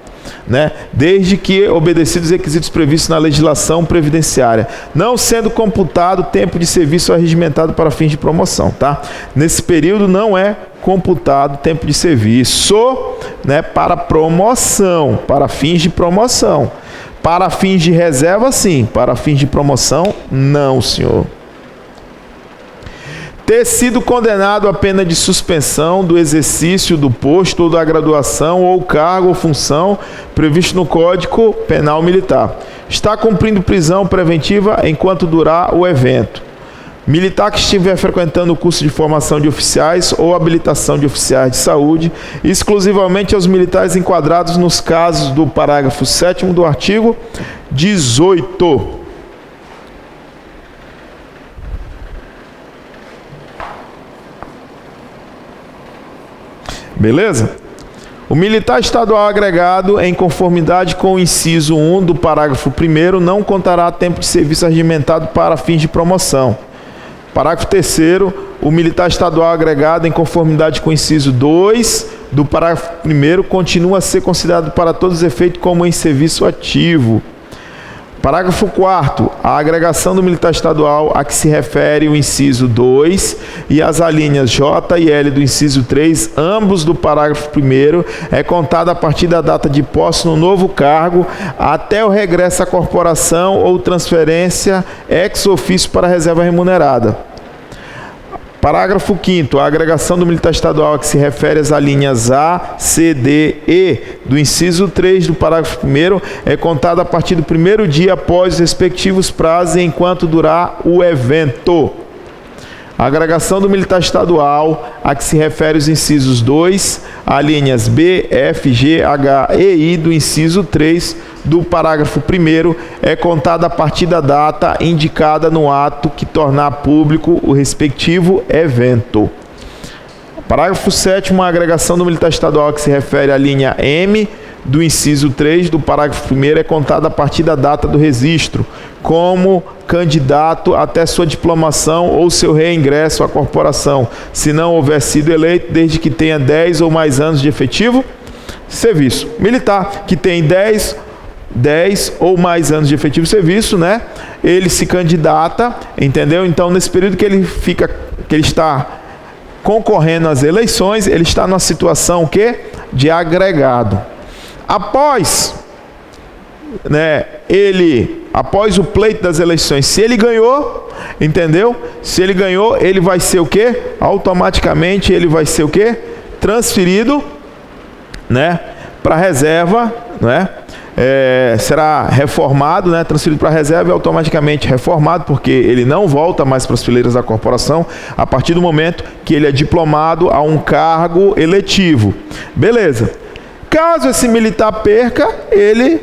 né? Desde que obedecidos os requisitos previstos na legislação previdenciária, não sendo computado tempo de serviço arregimentado para fins de promoção, tá? Nesse período não é computado tempo de serviço, né, para promoção, para fins de promoção. Para fins de reserva, sim. Para fins de promoção, não, senhor. Ter sido condenado à pena de suspensão do exercício do posto ou da graduação ou cargo ou função previsto no Código Penal Militar. Está cumprindo prisão preventiva enquanto durar o evento. Militar que estiver frequentando o curso de formação de oficiais ou habilitação de oficiais de saúde, exclusivamente aos militares enquadrados nos casos do parágrafo 7º do artigo 18. Beleza? O militar estadual agregado, em conformidade com o inciso 1 do parágrafo 1º, não contará tempo de serviço regimentado para fins de promoção. Parágrafo 3º, o militar estadual agregado, em conformidade com o inciso 2 do parágrafo 1º, continua a ser considerado para todos os efeitos como em serviço ativo. Parágrafo 4º, a agregação do militar estadual a que se refere o inciso 2 e as alíneas J e L do inciso 3, ambos do parágrafo 1º, é contada a partir da data de posse no novo cargo até o regresso à corporação ou transferência ex officio para a reserva remunerada. Parágrafo 5º. A agregação do militar estadual a que se refere às alíneas A, C, D, E do inciso 3 do parágrafo 1º é contada a partir do primeiro dia após os respectivos prazos e enquanto durar o evento. A agregação do militar estadual a que se refere os incisos 2, alíneas B, F, G, H e I do inciso 3 do parágrafo 1º é contada a partir da data indicada no ato que tornar público o respectivo evento. Parágrafo 7º. A agregação do militar estadual a que se refere à linha M do inciso 3 do parágrafo 1º é contada a partir da data do registro como candidato até sua diplomação ou seu reingresso à corporação, se não houver sido eleito, desde que tenha 10 ou mais anos de efetivo serviço. Militar que tem 10 ou mais anos de efetivo serviço, né? Ele se candidata, entendeu? Então, nesse período que ele está concorrendo às eleições, ele está numa situação o quê? De agregado. Após o pleito das eleições, se ele ganhou, entendeu? Se ele ganhou, ele vai ser o quê? Automaticamente ele vai ser o quê? Transferido, né? Para a reserva, né? Será reformado, né? Transferido para a reserva e automaticamente reformado, porque ele não volta mais para as fileiras da corporação a partir do momento que ele é diplomado a um cargo eletivo. Beleza. Caso esse militar perca, ele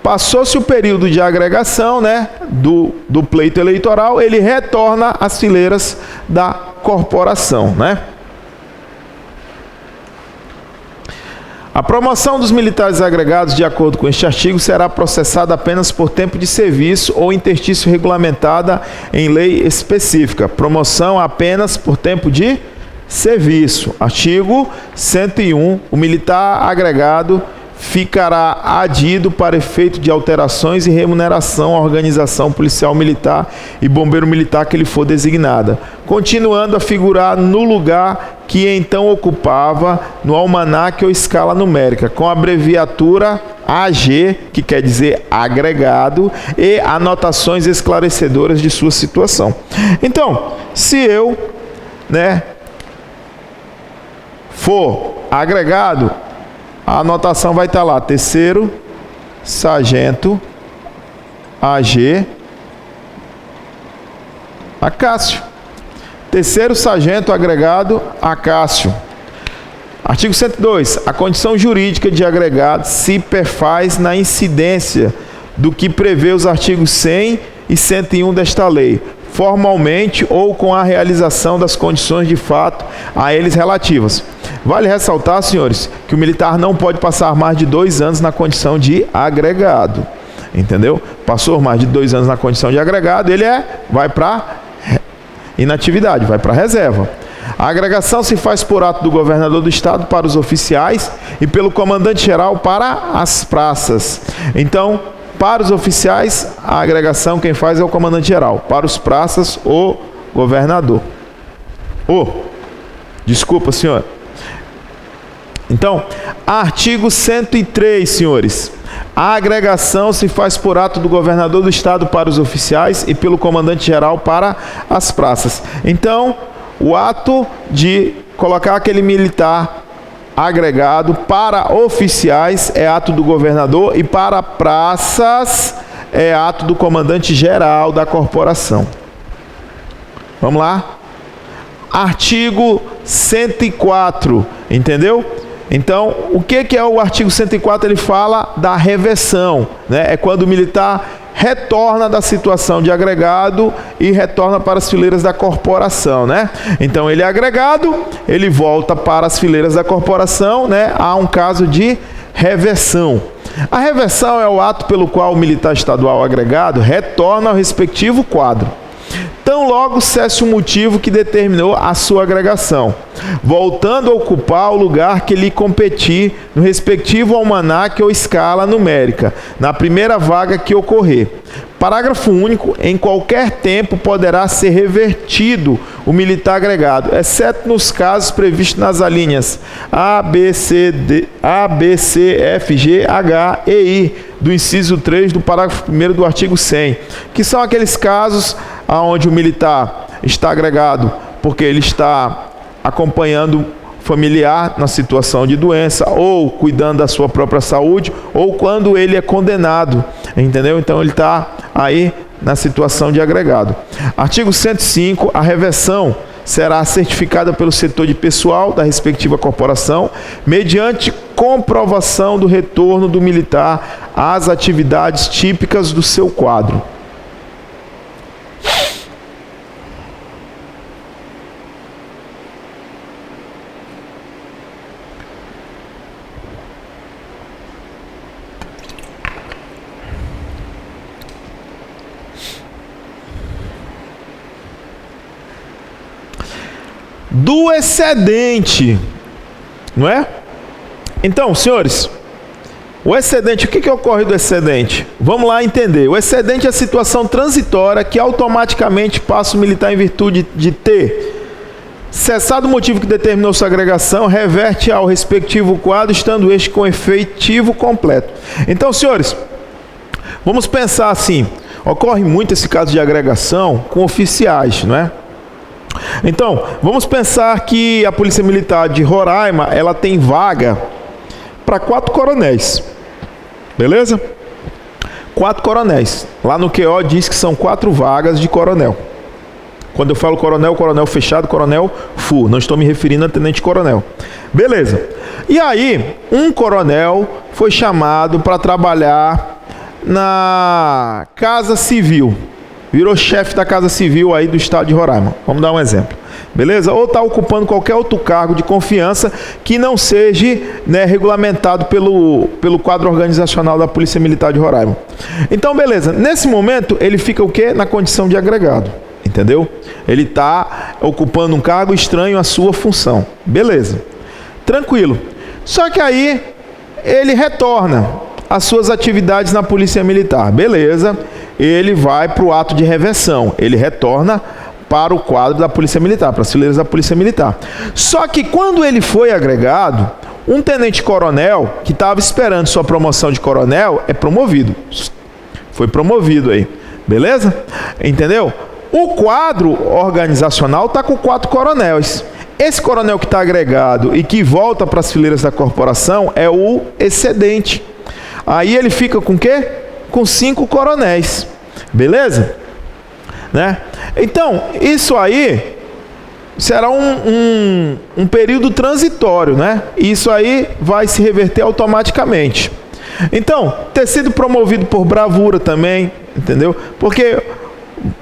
passou-se o período de agregação, né, do pleito eleitoral, ele retorna às fileiras da corporação, né? A promoção dos militares agregados, de acordo com este artigo, será processada apenas por tempo de serviço ou interstício regulamentada em lei específica. Promoção apenas por tempo de serviço. Artigo 101. O militar agregado ficará adido para efeito de alterações e remuneração à organização policial militar e bombeiro militar que lhe for designada, continuando a figurar no lugar que então ocupava no almanaque ou escala numérica, com a abreviatura AG, que quer dizer agregado, e anotações esclarecedoras de sua situação. Então, se eu, for agregado, a anotação vai estar lá: terceiro sargento AG Acácio. Terceiro sargento agregado Acácio. Artigo 102. A condição jurídica de agregado se perfaz na incidência do que prevê os artigos 100 e 101 desta lei, formalmente ou com a realização das condições de fato a eles relativas. Vale ressaltar, senhores, que o militar não pode passar mais de 2 anos na condição de agregado. Entendeu? Passou mais de 2 anos na condição de agregado, ele vai para inatividade, vai para a reserva. A agregação se faz por ato do governador do estado para os oficiais e pelo comandante-geral para as praças. Então, para os oficiais, a agregação quem faz é o comandante-geral. Para os praças, o governador. Desculpa, senhor. Então, artigo 103, senhores. A agregação se faz por ato do governador do estado para os oficiais e pelo comandante-geral para as praças. Então, o ato de colocar aquele militar agregado para oficiais é ato do governador e para praças é ato do comandante-geral da corporação. Vamos lá? Artigo 104, entendeu? Então, o que é o artigo 104? Ele fala da reversão, né? É quando o militar retorna da situação de agregado e retorna para as fileiras da corporação, né? Então, ele é agregado, ele volta para as fileiras da corporação, né? Há um caso de reversão. A reversão é o ato pelo qual o militar estadual agregado retorna ao respectivo quadro, tão logo cesse o motivo que determinou a sua agregação, voltando a ocupar o lugar que lhe competir no respectivo almanaque ou escala numérica, na primeira vaga que ocorrer. Parágrafo único. Em qualquer tempo poderá ser revertido o militar agregado, exceto nos casos previstos nas alíneas A, B, C, F, G, H e I do inciso 3 do parágrafo 1º do artigo 100, que são aqueles casos onde o militar está agregado porque ele está acompanhando familiar na situação de doença, ou cuidando da sua própria saúde, ou quando ele é condenado, entendeu? Então ele está aí na situação de agregado. Artigo 105, a reversão será certificada pelo setor de pessoal da respectiva corporação, mediante comprovação do retorno do militar às atividades típicas do seu quadro. Do excedente, não é? Então, senhores, o excedente, o que ocorre do excedente? Vamos lá entender. O excedente é a situação transitória que automaticamente passa o militar em virtude de ter cessado o motivo que determinou sua agregação, reverte ao respectivo quadro, estando este com efetivo completo. Então, senhores, vamos pensar assim, ocorre muito esse caso de agregação com oficiais, não é? Então, vamos pensar que a Polícia Militar de Roraima, ela tem vaga para 4 coronéis, beleza? 4 coronéis. Lá no QO diz que são 4 vagas de coronel. Quando eu falo coronel, coronel fechado, coronel full. Não estou me referindo a tenente coronel. Beleza. E aí, um coronel foi chamado para trabalhar na Casa Civil. Virou chefe da Casa Civil aí do estado de Roraima. Vamos dar um exemplo. Beleza? Ou está ocupando qualquer outro cargo de confiança que não seja, né, regulamentado pelo quadro organizacional da Polícia Militar de Roraima. Então, beleza. Nesse momento, ele fica o quê? Na condição de agregado. Entendeu? Ele está ocupando um cargo estranho à sua função. Beleza. Tranquilo. Só que aí, ele retorna às suas atividades na Polícia Militar. Beleza. Ele vai para o ato de reversão. Ele retorna para o quadro da Polícia Militar, para as fileiras da Polícia Militar. Só que quando ele foi agregado, um tenente-coronel que estava esperando sua promoção de coronel é promovido. Foi promovido aí. Beleza? Entendeu? O quadro organizacional está com 4 coronéis. Esse coronel que está agregado e que volta para as fileiras da corporação é o excedente. Aí ele fica com o quê? Com 5 coronéis. Beleza? Né? Então, isso aí será um período transitório, né? Isso aí vai se reverter automaticamente. Então, ter sido promovido por bravura também, entendeu? Porque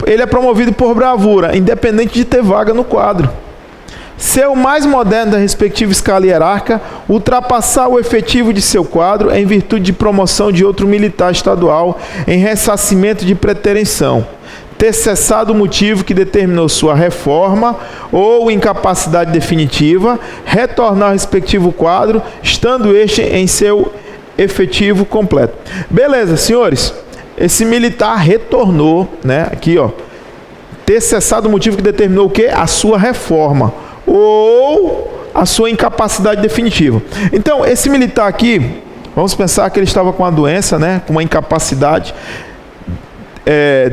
ele é promovido por bravura, independente de ter vaga no quadro. Ser o mais moderno da respectiva escala hierárquica, ultrapassar o efetivo de seu quadro em virtude de promoção de outro militar estadual em ressarcimento de preterição. Ter cessado o motivo que determinou sua reforma ou incapacidade definitiva, retornar ao respectivo quadro, estando este em seu efetivo completo. Beleza, senhores? Esse militar retornou, né? Aqui, ó. Ter cessado o motivo que determinou o quê? A sua reforma ou a sua incapacidade definitiva. Então, esse militar aqui, vamos pensar que ele estava com uma doença, né? Com uma incapacidade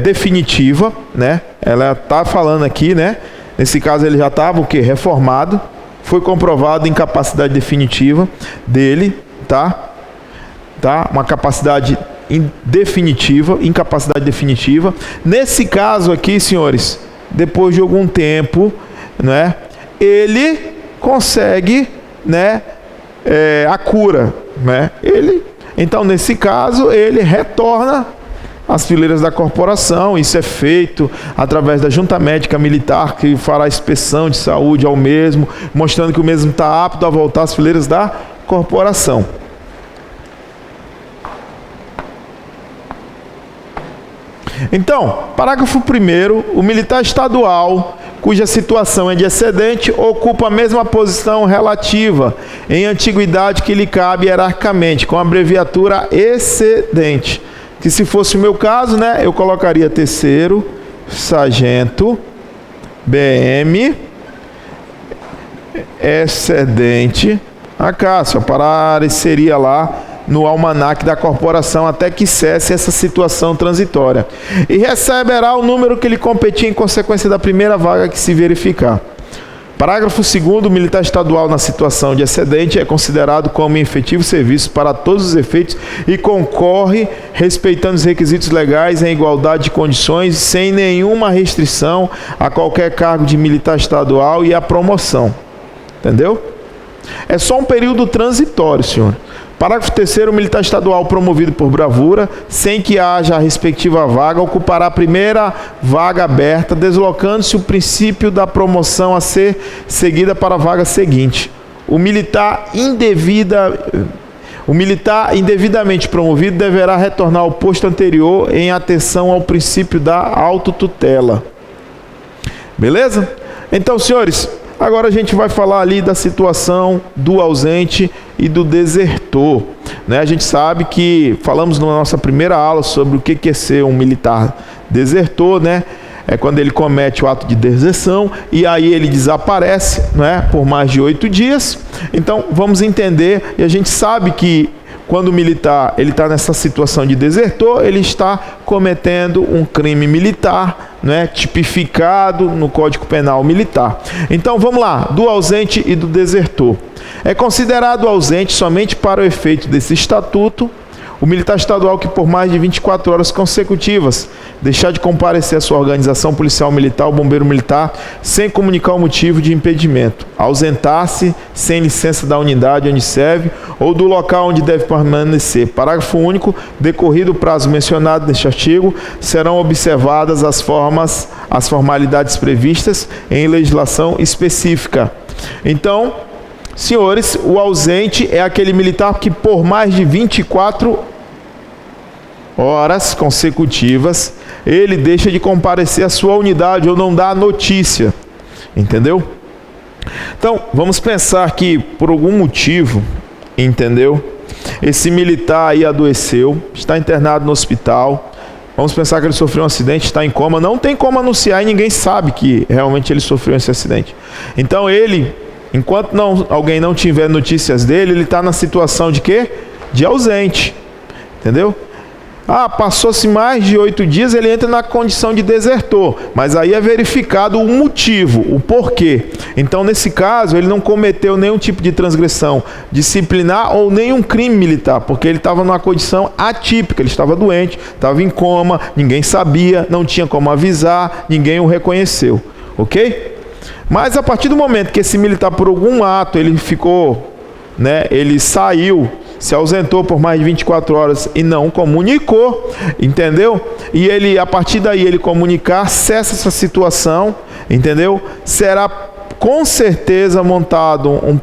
definitiva, né? Ela está falando aqui, né? Nesse caso ele já estava o quê? Reformado. Foi comprovado a incapacidade definitiva dele, tá? Uma capacidade incapacidade definitiva. Nesse caso aqui, senhores, depois de algum tempo, né? Ele consegue, né? A cura, né? Então, nesse caso, ele retorna às fileiras da corporação. Isso é feito através da junta médica militar, que fará inspeção de saúde ao mesmo, mostrando que o mesmo está apto a voltar às fileiras da corporação. Então, parágrafo 1º, o militar estadual, cuja situação é de excedente, ocupa a mesma posição relativa em antiguidade que lhe cabe hierarquicamente, com a abreviatura excedente. Que se fosse o meu caso, né, eu colocaria terceiro, sargento, BM, excedente, a Cássio, apareceria lá no almanaque da corporação até que cesse essa situação transitória. E receberá o número que lhe competia em consequência da primeira vaga que se verificar. Parágrafo 2º, o militar estadual na situação de excedente é considerado como em efetivo serviço para todos os efeitos e concorre respeitando os requisitos legais em igualdade de condições, sem nenhuma restrição a qualquer cargo de militar estadual e a promoção. Entendeu? É só um período transitório, senhor. Parágrafo 3º, o militar estadual promovido por bravura, sem que haja a respectiva vaga, ocupará a primeira vaga aberta, deslocando-se o princípio da promoção a ser seguida para a vaga seguinte. O militar indevidamente promovido deverá retornar ao posto anterior em atenção ao princípio da autotutela. Beleza? Então, senhores, agora a gente vai falar ali da situação do ausente e do desertor. Né? A gente sabe que falamos na nossa primeira aula sobre o que é ser um militar desertor, né? É quando ele comete o ato de deserção e aí ele desaparece, né, por mais de 8 dias. Então vamos entender, e a gente sabe que quando o militar ele está nessa situação de desertor, ele está cometendo um crime militar, né, tipificado no Código Penal Militar. Então vamos lá, do ausente e do desertor. É considerado ausente somente para o efeito desse estatuto o militar estadual que por mais de 24 horas consecutivas deixar de comparecer à sua organização policial militar ou bombeiro militar sem comunicar o motivo de impedimento, ausentar-se sem licença da unidade onde serve ou do local onde deve permanecer. Parágrafo único. Decorrido o prazo mencionado neste artigo, serão observadas as formalidades previstas em legislação específica. Então, senhores, o ausente é aquele militar que por mais de 24 horas consecutivas ele deixa de comparecer à sua unidade ou não dá a notícia. Entendeu? Então, vamos pensar que por algum motivo, entendeu? Esse militar aí adoeceu, está internado no hospital. Vamos pensar que ele sofreu um acidente, está em coma, não tem como anunciar e ninguém sabe que realmente ele sofreu esse acidente. Então ele, enquanto alguém não tiver notícias dele, ele está na situação de quê? De ausente. Entendeu? Passou-se mais de 8 dias, ele entra na condição de desertor. Mas aí é verificado o motivo, o porquê. Então, nesse caso, ele não cometeu nenhum tipo de transgressão disciplinar ou nenhum crime militar, porque ele estava numa condição atípica, ele estava doente, estava em coma, ninguém sabia, não tinha como avisar, ninguém o reconheceu. Ok? Mas a partir do momento que esse militar, por algum ato, ele ficou, né, ele saiu, se ausentou por mais de 24 horas e não comunicou, entendeu? E ele, a partir daí, ele comunicar, cessa essa situação, entendeu? Será com certeza montado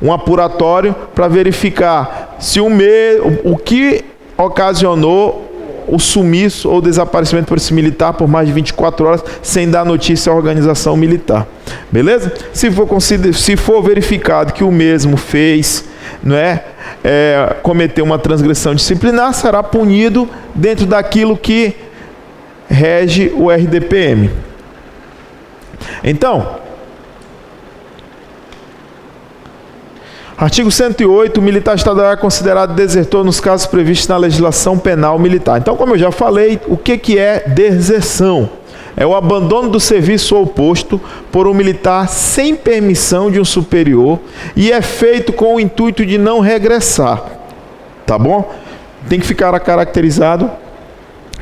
um apuratório para verificar se o que ocasionou o sumiço ou desaparecimento por esse militar por mais de 24 horas sem dar notícia à organização militar. Beleza? Se for verificado que o mesmo fez, não cometeu uma transgressão disciplinar, será punido dentro daquilo que rege o RDPM. Então, artigo 108, o militar estadual é considerado desertor nos casos previstos na legislação penal militar. Então, como eu já falei, o que é deserção? É o abandono do serviço ou posto por um militar sem permissão de um superior e é feito com o intuito de não regressar. Tá bom? Tem que ficar caracterizado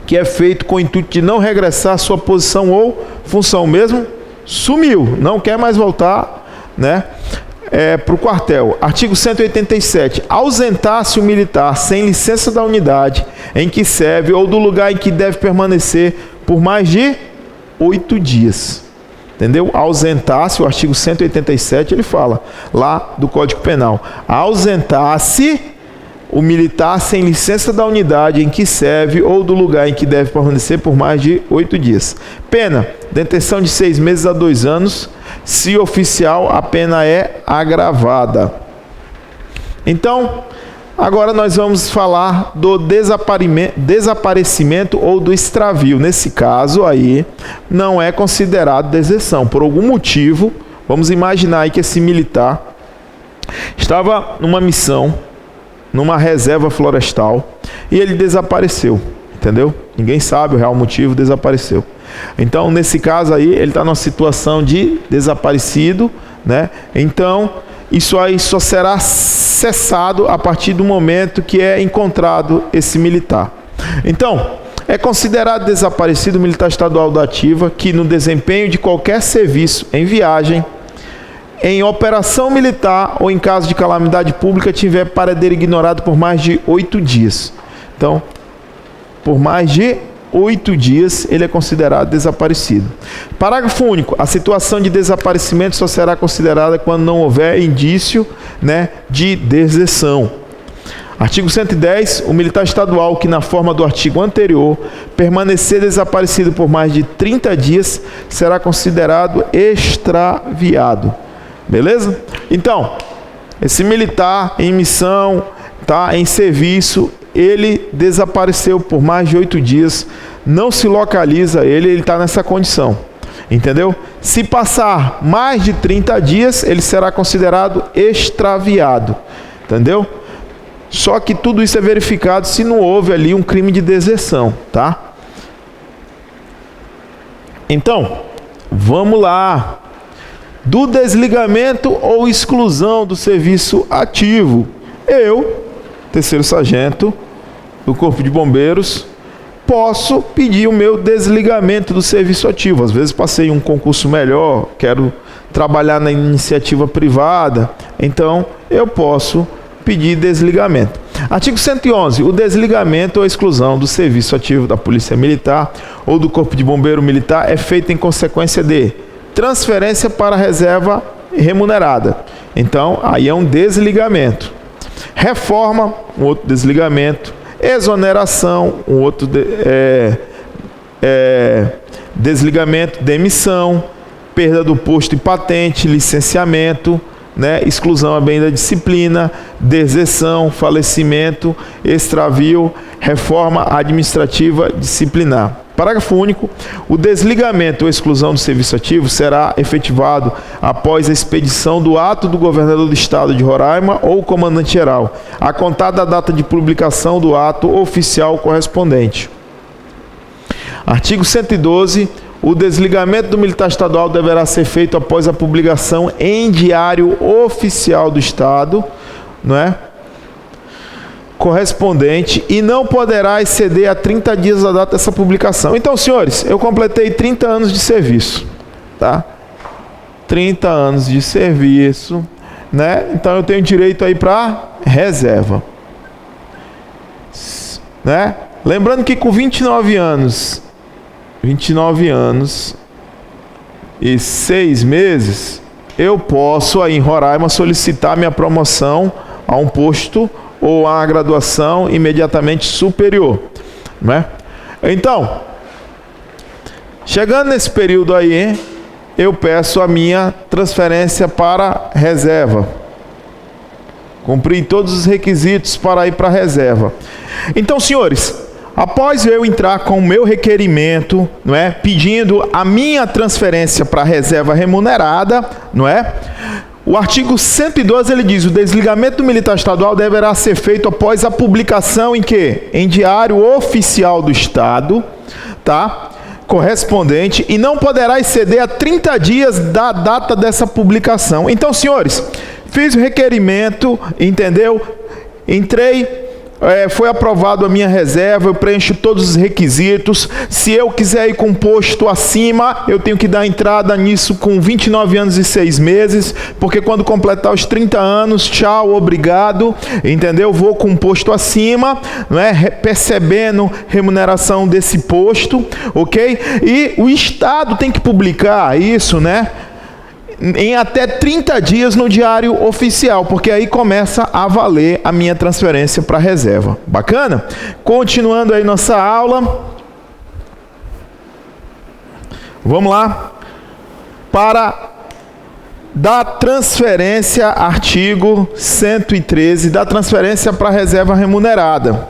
que é feito com o intuito de não regressar à sua posição ou função. Mesmo sumiu, não quer mais voltar, né, para o quartel. Artigo 187. Ausentar-se o militar sem licença da unidade em que serve ou do lugar em que deve permanecer por mais de 8 dias. Entendeu? Ausentar-se, o artigo 187, ele fala lá do Código Penal. Ausentar-se o militar sem licença da unidade em que serve ou do lugar em que deve permanecer por mais de 8 dias. Pena, detenção de 6 meses a 2 anos. Se oficial, a pena é agravada. Então, agora nós vamos falar do desaparecimento ou do extravio. Nesse caso aí, não é considerado deserção. Por algum motivo, vamos imaginar aí que esse militar estava numa missão, numa reserva florestal, e ele desapareceu. entendeu? Ninguém sabe o real motivo, desapareceu. Então, nesse caso aí, ele está numa situação de desaparecido, né? Então, isso aí só será cessado a partir do momento que é encontrado esse militar. Então, é considerado desaparecido o militar estadual da ativa que no desempenho de qualquer serviço em viagem, em operação militar ou em caso de calamidade pública tiver paradeiro ignorado por mais de 8 dias. Então, por mais de 8 dias ele é considerado desaparecido. Parágrafo único. A situação de desaparecimento só será considerada quando não houver indício, né, de deserção. Artigo 110. O militar estadual que, na forma do artigo anterior, permanecer desaparecido por mais de 30 dias será considerado extraviado. Beleza? Então, esse militar em missão, tá, em serviço, ele desapareceu por mais de 8 dias, não se localiza ele está nessa condição. Entendeu? Se passar mais de 30 dias, ele será considerado extraviado. Entendeu? Só que tudo isso é verificado se não houve ali um crime de deserção, tá? Então, vamos lá. Do desligamento ou exclusão do serviço ativo. Eu, terceiro sargento do Corpo de Bombeiros, posso pedir o meu desligamento do serviço ativo. Às vezes passei um concurso melhor, quero trabalhar na iniciativa privada, então eu posso pedir desligamento. Artigo 111. O desligamento ou exclusão do serviço ativo da Polícia Militar ou do Corpo de Bombeiro Militar é feito em consequência de transferência para reserva remunerada. Então, aí é um desligamento. Reforma, um outro desligamento. Exoneração, um outro desligamento. Demissão, perda do posto e patente, licenciamento, né, exclusão a bem da disciplina, deserção, falecimento, extravio, reforma administrativa disciplinar. Parágrafo único. O desligamento ou exclusão do serviço ativo será efetivado após a expedição do ato do governador do estado de Roraima ou comandante-geral, a contar da data de publicação do ato oficial correspondente. Artigo 112. O desligamento do militar estadual deverá ser feito após a publicação em diário oficial do estado, não é? Correspondente, e não poderá exceder a 30 dias da data dessa publicação. Então, senhores, eu completei 30 anos de serviço, tá? 30 anos de serviço, né? Então eu tenho direito aí para reserva, né? Lembrando que com 29 anos e 6 meses, eu posso aí em Roraima solicitar minha promoção a um posto ou a graduação imediatamente superior, né? Então, chegando nesse período aí, eu peço a minha transferência para reserva. Cumpri todos os requisitos para ir para a reserva. Então, senhores, após eu entrar com o meu requerimento, não é, pedindo a minha transferência para a reserva remunerada, não é? O artigo 112 ele diz: o desligamento do militar estadual deverá ser feito após a publicação em quê? Em diário oficial do estado, tá? Correspondente, e não poderá exceder a 30 dias da data dessa publicação. Então, senhores, fiz o requerimento, entendeu? Entrei, foi aprovado a minha reserva, eu preencho todos os requisitos. Se eu quiser ir com um posto acima, eu tenho que dar entrada nisso com 29 anos e 6 meses, porque quando completar os 30 anos, tchau, obrigado, entendeu? Vou com um posto acima, não é? Percebendo remuneração desse posto, ok? E o Estado tem que publicar isso, né? Em até 30 dias no diário oficial, porque aí começa a valer a minha transferência para a reserva. Bacana? Continuando aí nossa aula. Vamos lá. Para da transferência, artigo 113, da transferência para a reserva remunerada.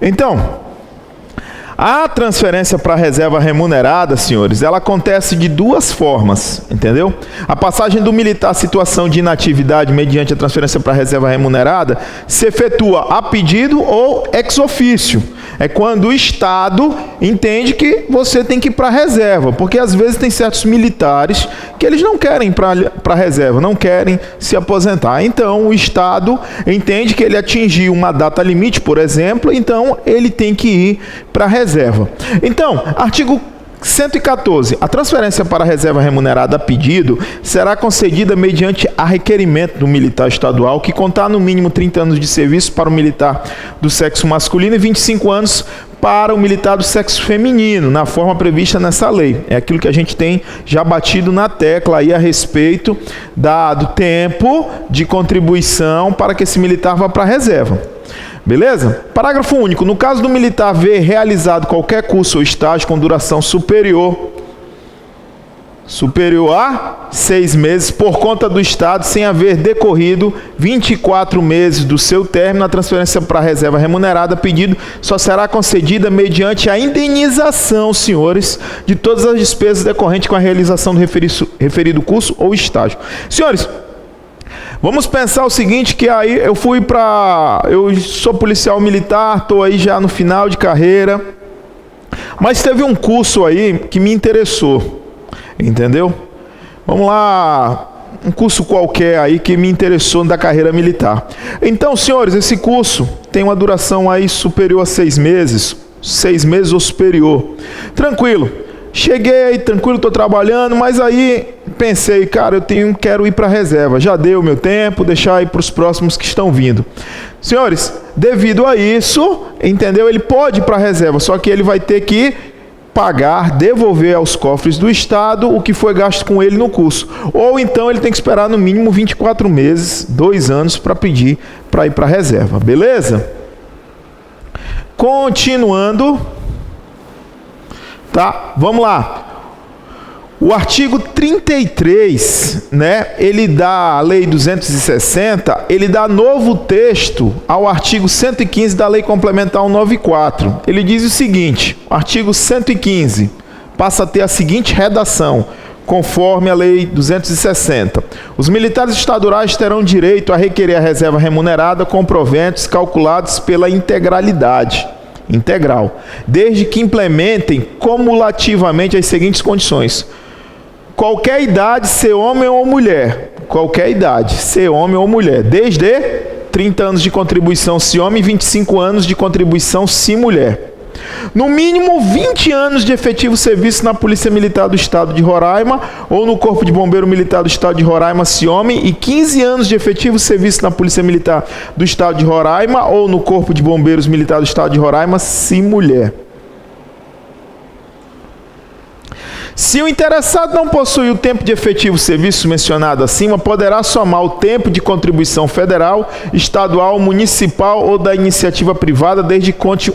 Então, a transferência para a reserva remunerada, senhores, ela acontece de duas formas, entendeu? A passagem do militar à situação de inatividade mediante a transferência para a reserva remunerada se efetua a pedido ou ex officio. é quando o Estado entende que você tem que ir para a reserva, porque às vezes tem certos militares que eles não querem ir para a reserva, não querem se aposentar. Então o Estado entende que ele atingiu uma data limite, por exemplo, então ele tem que ir para a reserva. Então, artigo 114. A transferência para a reserva remunerada a pedido será concedida mediante a requerimento do militar estadual que contar no mínimo 30 anos de serviço para o militar do sexo masculino e 25 anos para o militar do sexo feminino, na forma prevista nessa lei. É aquilo que a gente tem já batido na tecla aí a respeito do tempo de contribuição para que esse militar vá para a reserva. Beleza? Parágrafo único. No caso do militar haver realizado qualquer curso ou estágio com duração superior a 6 meses por conta do Estado, sem haver decorrido 24 meses do seu término, a transferência para a reserva remunerada pedido só será concedida mediante a indenização, senhores, de todas as despesas decorrentes com a realização do referido curso ou estágio. Senhores, vamos pensar o seguinte, que aí eu sou policial militar, estou aí já no final de carreira, mas teve um curso aí que me interessou, entendeu? Vamos lá, um curso qualquer aí que me interessou da carreira militar. Então, senhores, esse curso tem uma duração aí superior a 6 meses ou superior. Tranquilo. Cheguei aí, tranquilo, estou trabalhando, mas aí pensei, cara, quero ir para a reserva. Já deu o meu tempo, deixar aí para os próximos que estão vindo. Senhores, devido a isso, entendeu? Ele pode ir para a reserva, só que ele vai ter que devolver aos cofres do Estado o que foi gasto com ele no curso. Ou então ele tem que esperar no mínimo 24 meses, 2 anos, para pedir para ir para a reserva. Beleza? Continuando. Tá, vamos lá. O artigo 33, ele dá a lei 260, ele dá novo texto ao artigo 115 da lei complementar 194. Ele diz o seguinte: o artigo 115 passa a ter a seguinte redação, conforme a lei 260. Os militares estaduais terão direito a requerer a reserva remunerada com proventos calculados pela integral, desde que implementem cumulativamente as seguintes condições: qualquer idade, ser homem ou mulher, desde 30 anos de contribuição se homem e 25 anos de contribuição se mulher. No mínimo 20 anos de efetivo serviço na Polícia Militar do Estado de Roraima ou no Corpo de Bombeiro Militar do Estado de Roraima se homem e 15 anos de efetivo serviço na Polícia Militar do Estado de Roraima ou no Corpo de Bombeiros Militar do Estado de Roraima se mulher. Se o interessado não possui o tempo de efetivo serviço mencionado acima, poderá somar o tempo de contribuição federal, estadual, municipal ou da iniciativa privada, desde que conte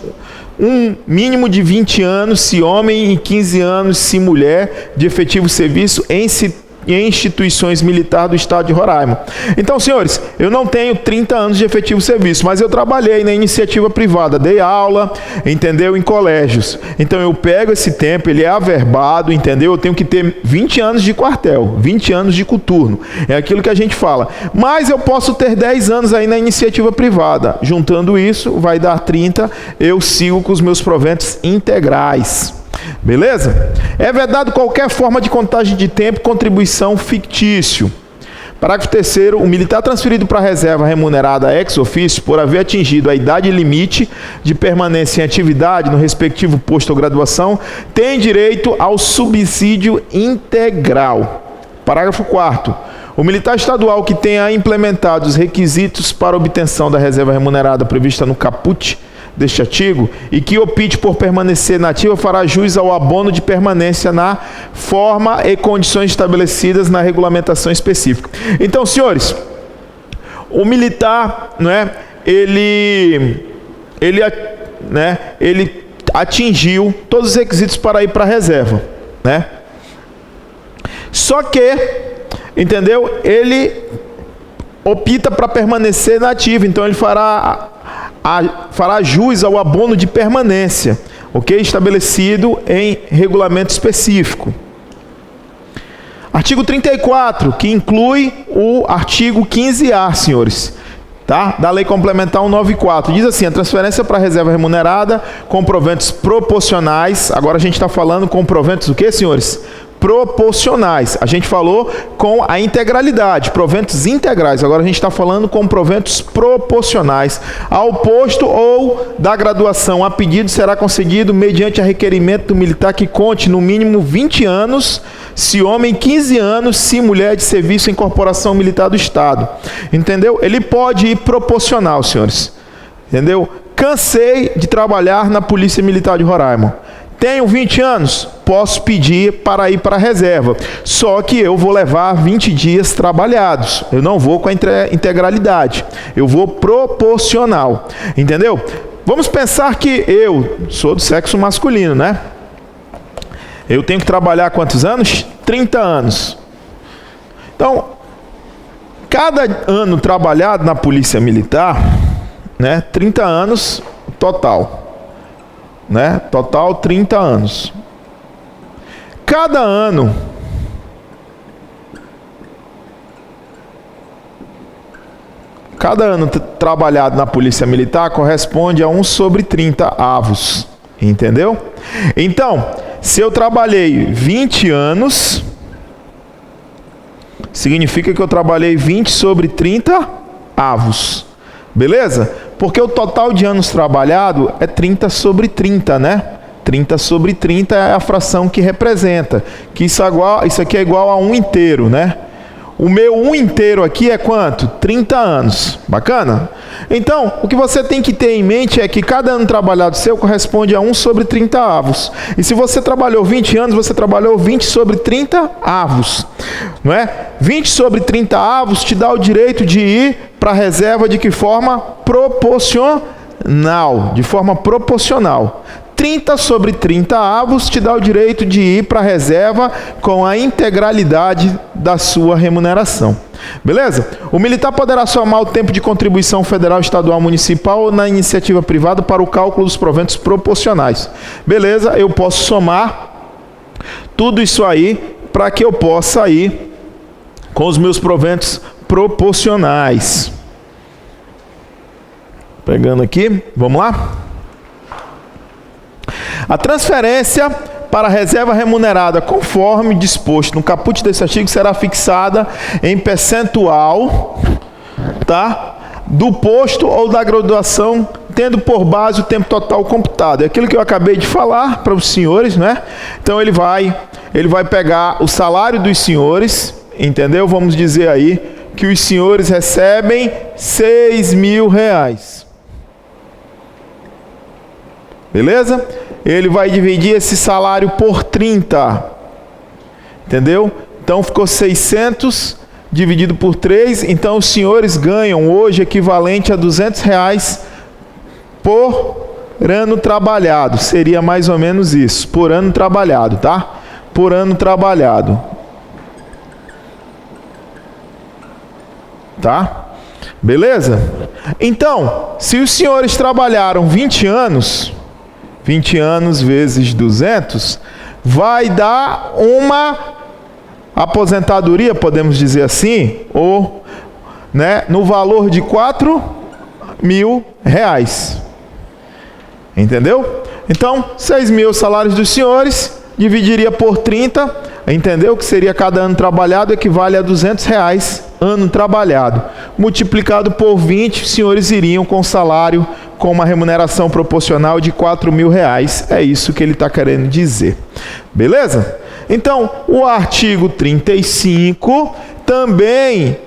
um mínimo de 20 anos se homem e 15 anos se mulher de efetivo serviço em instituições militares do Estado de Roraima. Então, senhores, eu não tenho 30 anos de efetivo serviço, mas eu trabalhei na iniciativa privada, dei aula, entendeu, em colégios. Então, eu pego esse tempo, ele é averbado, entendeu? Eu tenho que ter 20 anos de quartel, 20 anos de coturno. É aquilo que a gente fala. Mas eu posso ter 10 anos aí na iniciativa privada. Juntando isso, vai dar 30, eu sigo com os meus proventos integrais. Beleza? É vedado qualquer forma de contagem de tempo, contribuição fictício. Parágrafo 3º. O militar transferido para a reserva remunerada ex officio por haver atingido a idade limite de permanência em atividade no respectivo posto ou graduação tem direito ao subsídio integral. Parágrafo 4º. O militar estadual que tenha implementado os requisitos para obtenção da reserva remunerada prevista no caput deste artigo e que opte por permanecer na ativa fará jus ao abono de permanência na forma e condições estabelecidas na regulamentação específica. Então, senhores, o militar, ele atingiu todos os requisitos para ir para a reserva, Só que, entendeu? Ele opta para permanecer na ativa, então ele fará jus ao abono de permanência, ok? Estabelecido em regulamento específico. Artigo 34, que inclui o artigo 15A, senhores. tá? Da Lei Complementar 194. Diz assim: a transferência para reserva remunerada com proventos proporcionais. Agora a gente está falando com proventos o quê, senhores? Proporcionais. A gente falou com a integralidade, proventos integrais. Agora a gente está falando com proventos proporcionais ao posto ou da graduação. A pedido será concedido mediante a requerimento do militar que conte no mínimo 20 anos, se homem 15 anos, se mulher de serviço em corporação militar do Estado. Entendeu? Ele pode ir proporcional, senhores. Entendeu? Cansei de trabalhar na Polícia Militar de Roraima. Tenho 20 anos, posso pedir para ir para a reserva. Só que eu vou levar 20 dias trabalhados. Eu não vou com a integralidade. Eu vou proporcional. Entendeu? Vamos pensar que eu sou do sexo masculino, né? Eu tenho que trabalhar quantos anos? 30 anos. Então, cada ano trabalhado na Polícia Militar, né? 30 anos total. Né? Total 30 anos. Cada ano trabalhado na Polícia Militar corresponde a 1/30 avos. Entendeu? Então, se eu trabalhei 20 anos, significa que eu trabalhei 20/30 avos. Beleza? Porque o total de anos trabalhado é 30/30, né? 30/30 é a fração que representa. Que isso aqui é igual a 1 inteiro, né? O meu 1 inteiro aqui é quanto? 30 anos. Bacana? Então, o que você tem que ter em mente é que cada ano trabalhado seu corresponde a 1/30 avos. E se você trabalhou 20 anos, você trabalhou 20/30 avos. Não é? 20/30 avos te dá o direito de ir para a reserva de que forma? Proporcional. De forma proporcional. 30/30 avos te dá o direito de ir para a reserva com a integralidade da sua remuneração. Beleza? O militar poderá somar o tempo de contribuição federal, estadual, municipal ou na iniciativa privada para o cálculo dos proventos proporcionais. Beleza? Eu posso somar tudo isso aí para que eu possa ir com os meus proventos proporcionais. Pegando aqui, vamos lá? A transferência para a reserva remunerada, conforme disposto no caput desse artigo, será fixada em percentual, tá, do posto ou da graduação, tendo por base o tempo total computado. É aquilo que eu acabei de falar para os senhores, né? Então ele vai pegar o salário dos senhores, entendeu? Vamos dizer aí que os senhores recebem R$6.000. Beleza? Ele vai dividir esse salário por 30. Entendeu? Então ficou 600 dividido por 3. Então os senhores ganham hoje equivalente a R$200 por ano trabalhado. Seria mais ou menos isso. Por ano trabalhado, tá? Por ano trabalhado. Tá? Beleza? Então, se os senhores trabalharam 20 anos... 20 anos vezes 200, vai dar uma aposentadoria, podemos dizer assim, ou, né, no valor de R$4.000. Entendeu? Então, 6.000 salários dos senhores, dividiria por 30, entendeu? Que seria cada ano trabalhado, equivale a R$200 ano trabalhado. Multiplicado por 20, os senhores iriam com salário com uma remuneração proporcional de R$4.000. É isso que ele está querendo dizer. Beleza? Então, o artigo 35 também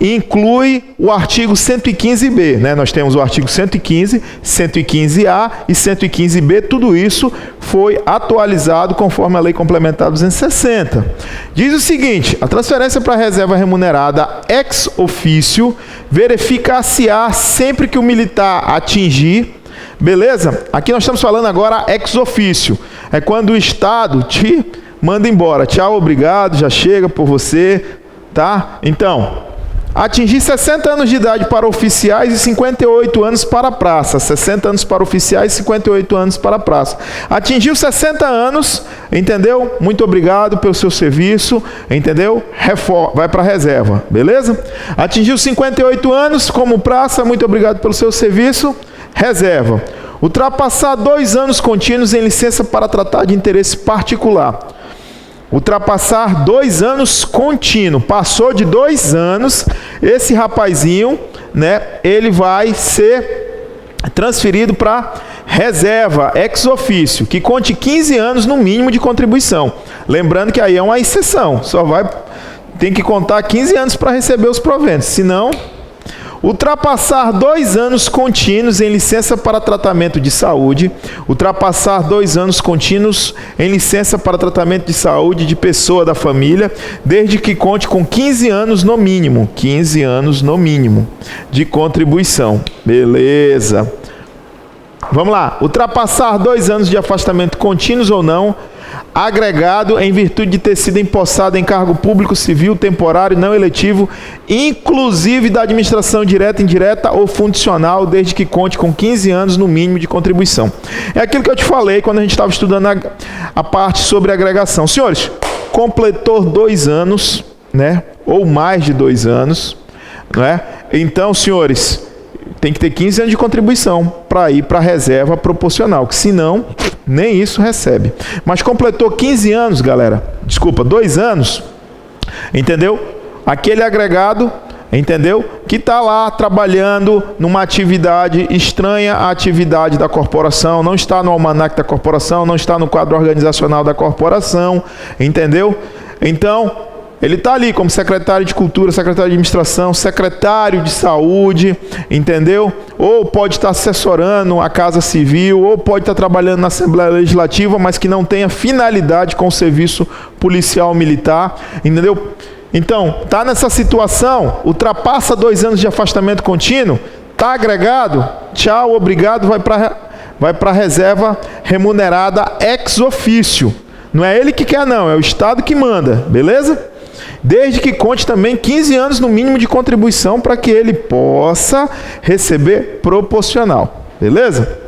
inclui o artigo 115b, né? Nós temos o artigo 115, 115A e 115b, tudo isso foi atualizado conforme a Lei Complementar 260. Diz o seguinte: a transferência para a reserva remunerada ex officio verificar-se-á sempre que o militar atingir, beleza? Aqui nós estamos falando agora ex officio, é quando o Estado te manda embora, tchau, obrigado, já chega por você, tá? Então, Atingir 60 anos de idade para oficiais e 58 anos para a praça. 60 anos para oficiais e 58 anos para a praça. Atingiu 60 anos, entendeu? Muito obrigado pelo seu serviço, entendeu? Vai para a reserva, beleza? Atingiu 58 anos como praça, muito obrigado pelo seu serviço, reserva. Ultrapassar 2 anos contínuos em licença para tratar de interesse particular. Ultrapassar 2 anos contínuo. Passou de 2 anos, esse rapazinho, né, ele vai ser transferido para reserva, ex officio, que conte 15 anos no mínimo de contribuição. Lembrando que aí é uma exceção, tem que contar 15 anos para receber os proventos, senão... Ultrapassar 2 anos contínuos em licença para tratamento de saúde. Ultrapassar 2 anos contínuos em licença para tratamento de saúde de pessoa da família, desde que conte com 15 anos no mínimo. 15 anos no mínimo de contribuição. Beleza. Vamos lá. Ultrapassar 2 anos de afastamento contínuos ou não, agregado em virtude de ter sido empossado em cargo público, civil, temporário, não eletivo, inclusive da administração direta, indireta ou funcional, desde que conte com 15 anos no mínimo de contribuição. É aquilo que eu te falei quando a gente estava estudando a parte sobre agregação. Senhores, completou 2 anos, né, ou mais de 2 anos, né? Então, senhores, tem que ter 15 anos de contribuição para ir para a reserva proporcional, que senão nem isso recebe. Mas completou 15 anos, galera, desculpa, 2 anos, entendeu? Aquele agregado, entendeu? Que está lá trabalhando numa atividade estranha à atividade da corporação, não está no almanaque da corporação, não está no quadro organizacional da corporação, entendeu? Então, ele está ali como secretário de Cultura, secretário de Administração, secretário de Saúde, entendeu? Ou pode estar assessorando a Casa Civil, ou pode estar trabalhando na Assembleia Legislativa, mas que não tenha finalidade com o serviço policial militar, entendeu? Então, está nessa situação, ultrapassa 2 anos de afastamento contínuo, está agregado, tchau, obrigado, vai para a reserva remunerada ex officio. Não é ele que quer não, é o Estado que manda, beleza? Desde que conte também 15 anos no mínimo de contribuição para que ele possa receber proporcional. Beleza?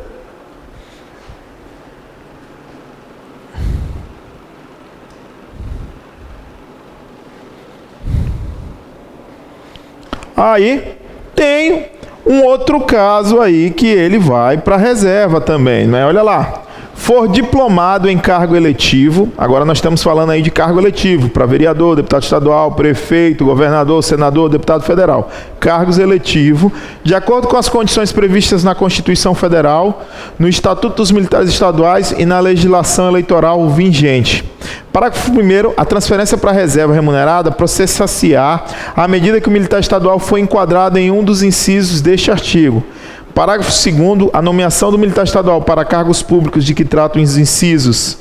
Aí tem um outro caso aí que ele vai para a reserva também, né? Olha lá. For diplomado em cargo eletivo, agora nós estamos falando aí de cargo eletivo, para vereador, deputado estadual, prefeito, governador, senador, deputado federal. Cargos eletivos, de acordo com as condições previstas na Constituição Federal, no Estatuto dos Militares Estaduais e na legislação eleitoral vigente. Parágrafo 1º, a transferência para a reserva remunerada processa-se-á à medida que o militar estadual for enquadrado em um dos incisos deste artigo. Parágrafo 2º, a nomeação do militar estadual para cargos públicos de que tratam os incisos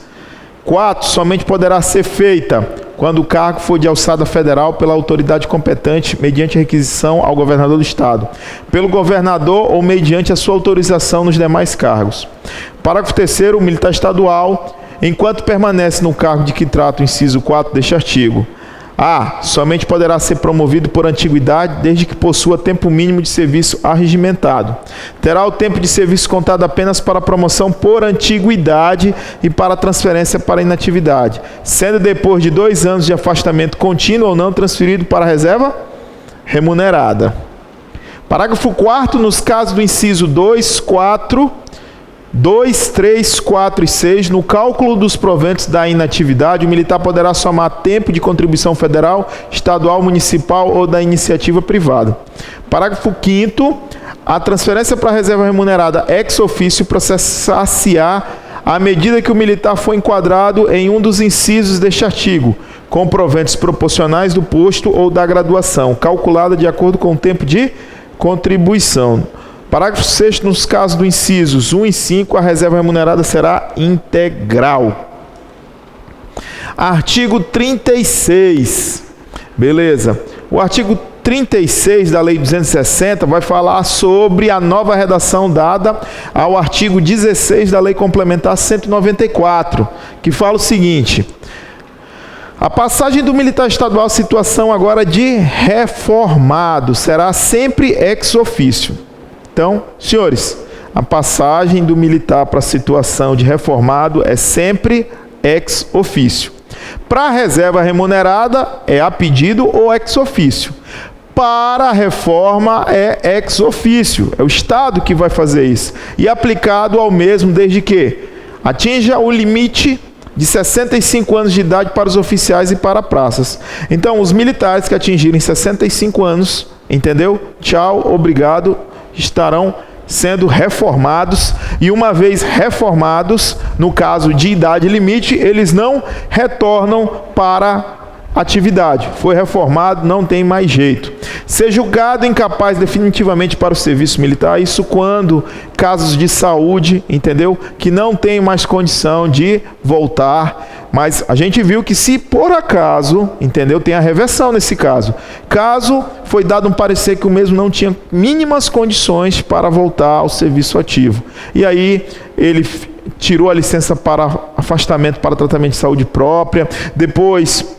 4 somente poderá ser feita quando o cargo for de alçada federal pela autoridade competente mediante requisição ao governador do estado, pelo governador ou mediante a sua autorização nos demais cargos. Parágrafo 3º, o militar estadual, enquanto permanece no cargo de que trata o inciso 4 deste artigo, somente poderá ser promovido por antiguidade desde que possua tempo mínimo de serviço arregimentado. Terá o tempo de serviço contado apenas para promoção por antiguidade e para transferência para inatividade, sendo depois de 2 anos de afastamento contínuo ou não transferido para a reserva remunerada. Parágrafo 4º, nos casos do inciso 2, 3, 4 e 6, no cálculo dos proventos da inatividade, o militar poderá somar tempo de contribuição federal, estadual, municipal ou da iniciativa privada. Parágrafo 5º, a transferência para a reserva remunerada ex officio processar-se-á à medida que o militar for enquadrado em um dos incisos deste artigo, com proventos proporcionais do posto ou da graduação, calculada de acordo com o tempo de contribuição. Parágrafo 6º, nos casos do incisos 1 e 5, a reserva remunerada será integral. Artigo 36. Beleza. O artigo 36 da Lei 260 vai falar sobre a nova redação dada ao artigo 16 da Lei Complementar 194, que fala o seguinte: A passagem do militar estadual à situação agora de reformado será sempre ex officio. Então, senhores, a passagem do militar para a situação de reformado é sempre ex officio. Para a reserva remunerada é a pedido ou ex officio. Para a reforma é ex officio. É o Estado que vai fazer isso. E aplicado ao mesmo desde que atinja o limite de 65 anos de idade para os oficiais e para praças. Então, os militares que atingirem 65 anos, entendeu? Tchau, obrigado, estarão sendo reformados, e uma vez reformados, no caso de idade limite, eles não retornam para atividade. Foi reformado, não tem mais jeito. Ser julgado incapaz definitivamente para o serviço militar, isso quando casos de saúde, entendeu? Que não tem mais condição de voltar, mas a gente viu que se por acaso, entendeu? Tem a reversão nesse caso. Caso foi dado um parecer que o mesmo não tinha mínimas condições para voltar ao serviço ativo. E aí ele tirou a licença para afastamento para tratamento de saúde própria, depois,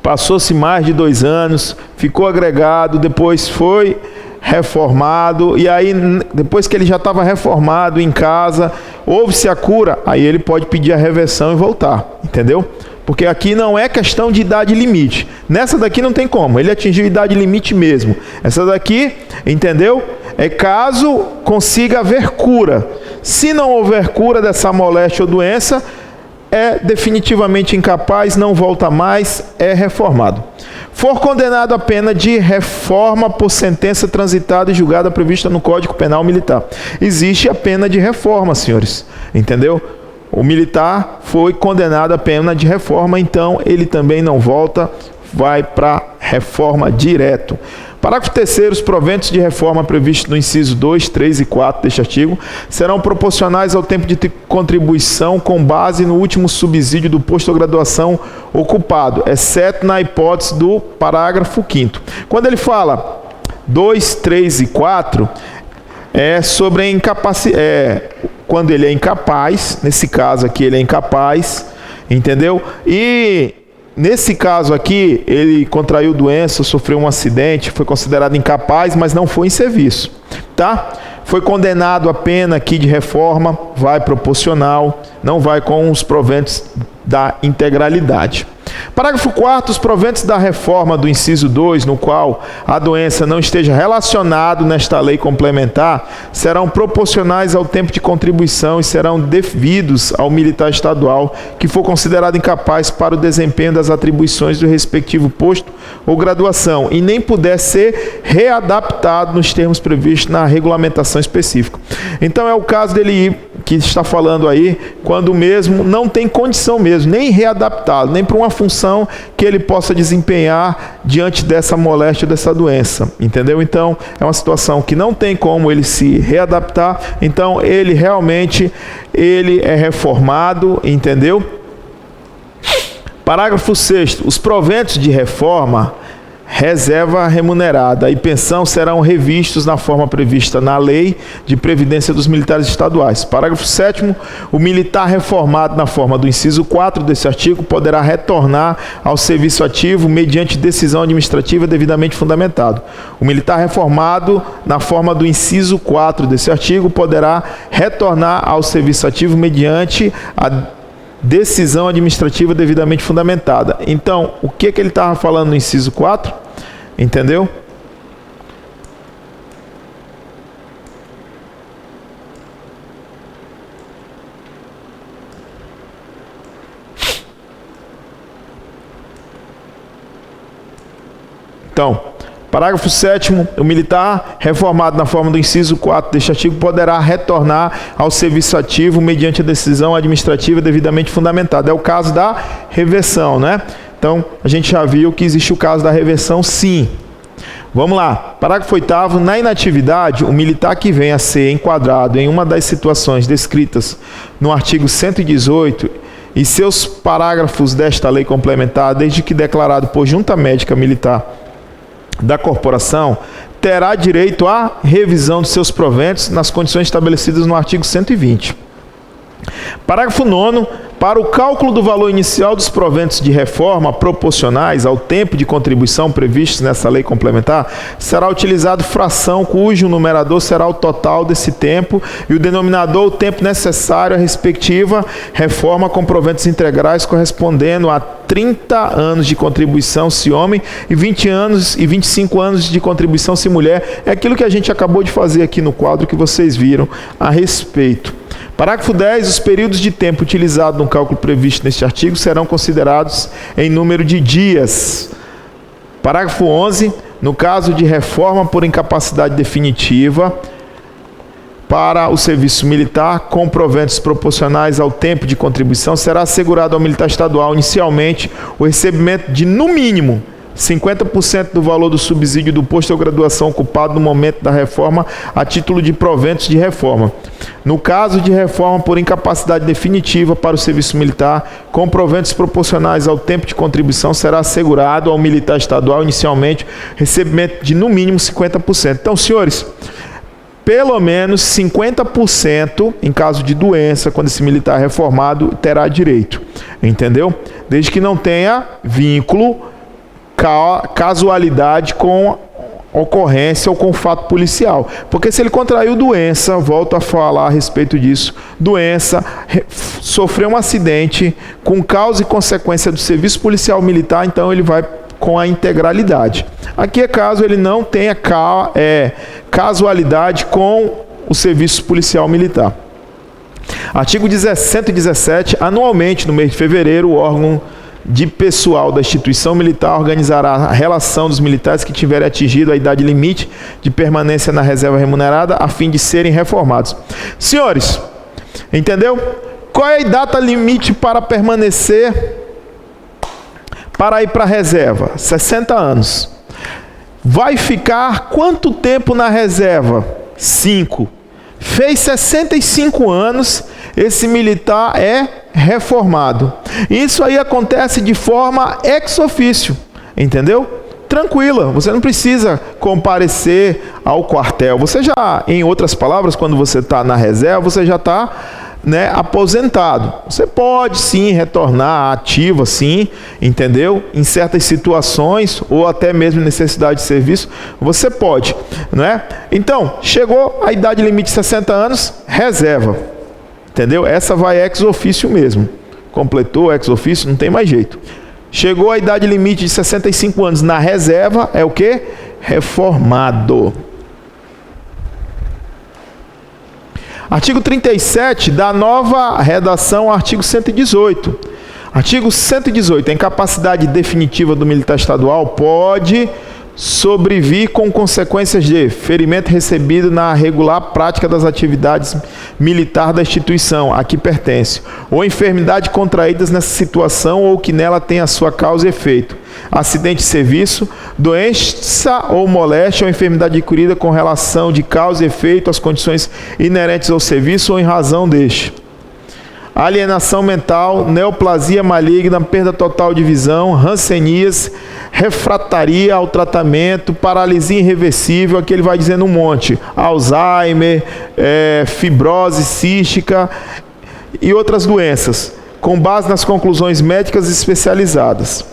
passou-se mais de 2 anos, ficou agregado, depois foi reformado, e aí depois que ele já estava reformado em casa, houve-se a cura, aí ele pode pedir a reversão e voltar, entendeu? Porque aqui não é questão de idade limite. Nessa daqui não tem como, ele atingiu idade limite mesmo. Essa daqui, entendeu? É caso consiga haver cura. Se não houver cura dessa moléstia ou doença, é definitivamente incapaz, não volta mais, é reformado. For condenado à pena de reforma por sentença transitada e julgada prevista no Código Penal Militar. Existe a pena de reforma, senhores, entendeu? O militar foi condenado à pena de reforma, então ele também não volta, vai para reforma direto. Parágrafo 3º, os proventos de reforma previstos no inciso 2, 3 e 4 deste artigo serão proporcionais ao tempo de contribuição com base no último subsídio do posto ou graduação ocupado, exceto na hipótese do parágrafo 5º. Quando ele fala 2, 3 e 4, é sobre a incapacidade, quando ele é incapaz, nesse caso aqui ele é incapaz, entendeu? E nesse caso aqui, ele contraiu doença, sofreu um acidente, foi considerado incapaz, mas não foi em serviço, tá? Foi condenado à pena aqui de reforma, vai proporcional, não vai com os proventos da integralidade. Parágrafo 4º, os proventos da reforma do inciso 2, no qual a doença não esteja relacionado nesta lei complementar, serão proporcionais ao tempo de contribuição e serão devidos ao militar estadual que for considerado incapaz para o desempenho das atribuições do respectivo posto ou graduação e nem puder ser readaptado nos termos previstos na regulamentação específica. Então é o caso dele ir, que está falando aí, quando mesmo não tem condição mesmo, nem readaptado, nem para uma função que ele possa desempenhar diante dessa moléstia, dessa doença, entendeu? Então, é uma situação que não tem como ele se readaptar, então ele realmente, ele é reformado, entendeu? Parágrafo 6º, os proventos de reforma, reserva remunerada e pensão serão revistos na forma prevista na Lei de Previdência dos Militares Estaduais. Parágrafo 7º, o militar reformado na forma do inciso 4 desse artigo poderá retornar ao serviço ativo mediante decisão administrativa devidamente fundamentado. O militar reformado na forma do inciso 4 desse artigo poderá retornar ao serviço ativo mediante a decisão administrativa devidamente fundamentada. Então, o que ele estava falando no inciso 4? Entendeu? Então, parágrafo 7º, o militar reformado na forma do inciso 4 deste artigo poderá retornar ao serviço ativo mediante a decisão administrativa devidamente fundamentada. É o caso da reversão, né? Então, a gente já viu que existe o caso da reversão, sim. Vamos lá. Parágrafo 8º, na inatividade, o militar que venha a ser enquadrado em uma das situações descritas no artigo 118 e seus parágrafos desta lei complementar, desde que declarado por junta médica militar da corporação, terá direito à revisão de seus proventos nas condições estabelecidas no artigo 120. Parágrafo 9º. Para o cálculo do valor inicial dos proventos de reforma proporcionais ao tempo de contribuição previstos nessa lei complementar, será utilizado fração cujo numerador será o total desse tempo e o denominador o tempo necessário à respectiva reforma com proventos integrais correspondendo a 30 anos de contribuição se homem e 20 anos e 25 anos de contribuição se mulher. É aquilo que a gente acabou de fazer aqui no quadro que vocês viram a respeito. Parágrafo 10. Os períodos de tempo utilizados no cálculo previsto neste artigo serão considerados em número de dias. Parágrafo 11. No caso de reforma por incapacidade definitiva para o serviço militar, com proventos proporcionais ao tempo de contribuição, será assegurado ao militar estadual, inicialmente, o recebimento de, no mínimo, 50% do valor do subsídio do posto ou graduação ocupado no momento da reforma a título de proventos de reforma. No caso de reforma por incapacidade definitiva para o serviço militar, com proventos proporcionais ao tempo de contribuição, será assegurado ao militar estadual, inicialmente, recebimento de no mínimo 50%. Então, senhores, pelo menos 50% em caso de doença, quando esse militar é reformado, terá direito. Entendeu? Desde que não tenha vínculo, casualidade com ocorrência ou com fato policial. Porque se ele contraiu doença, volto a falar a respeito disso, doença, sofreu um acidente com causa e consequência do serviço policial militar, então ele vai com a integralidade. Aqui é caso ele não tenha casualidade com o serviço policial militar. Artigo 117. Anualmente, no mês de fevereiro, o órgão de pessoal da instituição militar organizará a relação dos militares que tiverem atingido a idade limite de permanência na reserva remunerada a fim de serem reformados. Senhores, entendeu? Qual é a data limite para permanecer, para ir para a reserva? 60 anos. Vai ficar quanto tempo na reserva? 5. Fez 65 anos, esse militar é reformado. Isso aí acontece de forma ex officio, entendeu? Tranquila, você não precisa comparecer ao quartel. Você já, em outras palavras, quando você está na reserva, você já está, aposentado. Você pode sim retornar ativo, sim, entendeu? Em certas situações ou até mesmo necessidade de serviço, você pode, Então, chegou a idade limite de 60 anos, reserva, entendeu? Essa vai ex officio mesmo. Completou ex officio, não tem mais jeito. Chegou a idade limite de 65 anos na reserva, é o quê? Reformado. Artigo 37 da nova redação, artigo 118. Artigo 118. A incapacidade definitiva do militar estadual pode sobrevir com consequências de ferimento recebido na regular prática das atividades militar da instituição a que pertence, ou enfermidade contraídas nessa situação ou que nela tenha sua causa e efeito, acidente de serviço, doença ou moléstia ou enfermidade adquirida com relação de causa e efeito às condições inerentes ao serviço ou em razão deste. Alienação mental, neoplasia maligna, perda total de visão, rancenias, refrataria ao tratamento, paralisia irreversível, aqui ele vai dizendo um monte, Alzheimer, fibrose cística e outras doenças, com base nas conclusões médicas especializadas.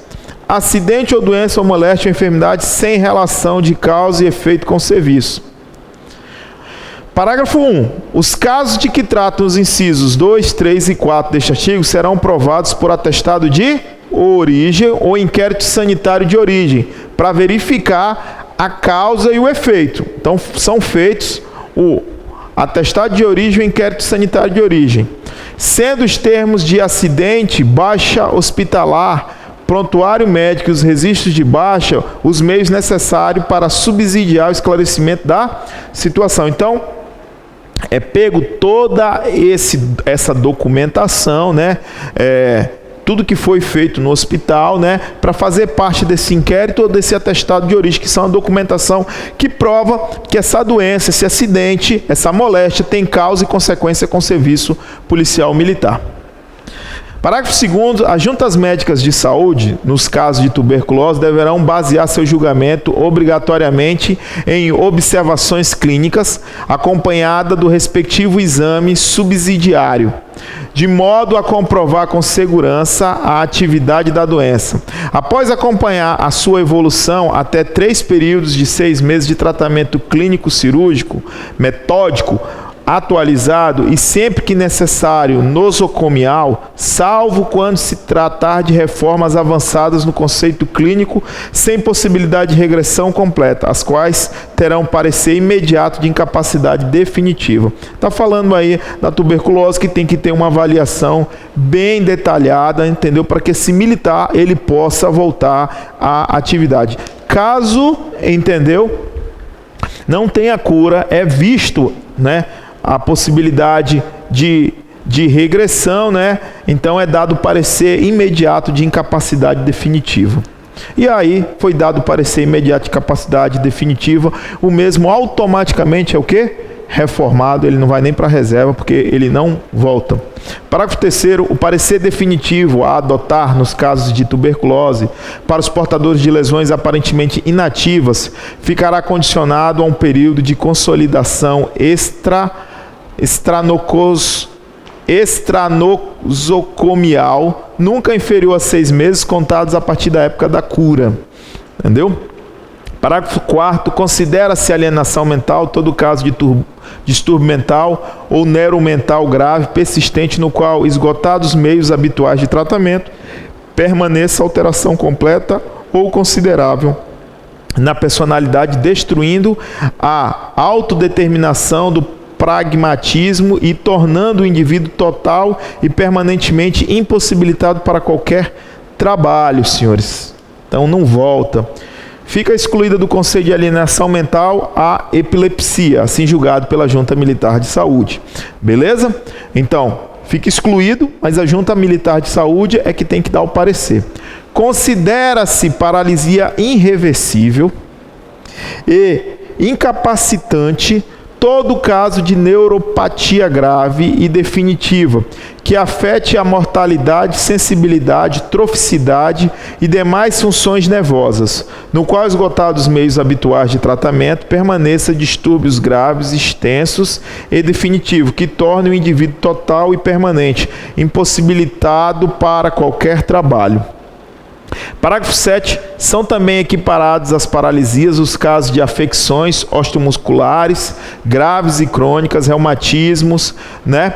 Acidente ou doença ou moléstia ou enfermidade sem relação de causa e efeito com o serviço. Parágrafo 1. Os casos de que tratam os incisos 2, 3 e 4 deste artigo serão provados por atestado de origem ou inquérito sanitário de origem, para verificar a causa e o efeito. Então, são feitos o atestado de origem e o inquérito sanitário de origem. Sendo os termos de acidente, baixa hospitalar, prontuário médico e os registros de baixa os meios necessários para subsidiar o esclarecimento da situação. Então, é pego toda essa documentação, tudo que foi feito no hospital, para fazer parte desse inquérito ou desse atestado de origem, que são a documentação que prova que essa doença, esse acidente, essa moléstia tem causa e consequência com o serviço policial militar. Parágrafo 2º. As juntas médicas de saúde, nos casos de tuberculose, deverão basear seu julgamento obrigatoriamente em observações clínicas, acompanhada do respectivo exame subsidiário, de modo a comprovar com segurança a atividade da doença. Após acompanhar a sua evolução até 3 períodos de 6 meses de tratamento clínico cirúrgico, metódico, atualizado e sempre que necessário nosocomial, salvo quando se tratar de reformas avançadas no conceito clínico sem possibilidade de regressão completa, as quais terão parecer imediato de incapacidade definitiva. Está falando aí da tuberculose, que tem que ter uma avaliação bem detalhada, entendeu? Para que esse militar ele possa voltar à atividade. Caso, entendeu, não tenha cura, é visto, né, a possibilidade de regressão, né? Então é dado parecer imediato de incapacidade definitiva. E aí foi dado parecer imediato de incapacidade definitiva, o mesmo automaticamente é o quê? Reformado, ele não vai nem para a reserva porque ele não volta. Parágrafo 3º, o parecer definitivo a adotar nos casos de tuberculose para os portadores de lesões aparentemente inativas ficará condicionado a um período de consolidação extranosocomial nunca inferior a 6 meses contados a partir da época da cura. Entendeu? Parágrafo 4º, considera-se alienação mental todo caso de distúrbio mental ou neuromental grave persistente no qual, esgotados os meios habituais de tratamento, permaneça alteração completa ou considerável na personalidade, destruindo a autodeterminação do pragmatismo e tornando o indivíduo total e permanentemente impossibilitado para qualquer trabalho, senhores. Então não volta. Fica excluída do conceito de alienação mental a epilepsia, assim julgado pela Junta Militar de Saúde. Beleza? Então, fica excluído, mas a Junta Militar de Saúde é que tem que dar o parecer. Considera-se paralisia irreversível e incapacitante todo caso de neuropatia grave e definitiva, que afete a mortalidade, sensibilidade, troficidade e demais funções nervosas, no qual, esgotados os meios habituais de tratamento, permaneça distúrbios graves, extensos e definitivos, que tornem o indivíduo total e permanente, impossibilitado para qualquer trabalho. Parágrafo 7. São também equiparados às paralisias os casos de afecções osteomusculares graves e crônicas, reumatismos, né?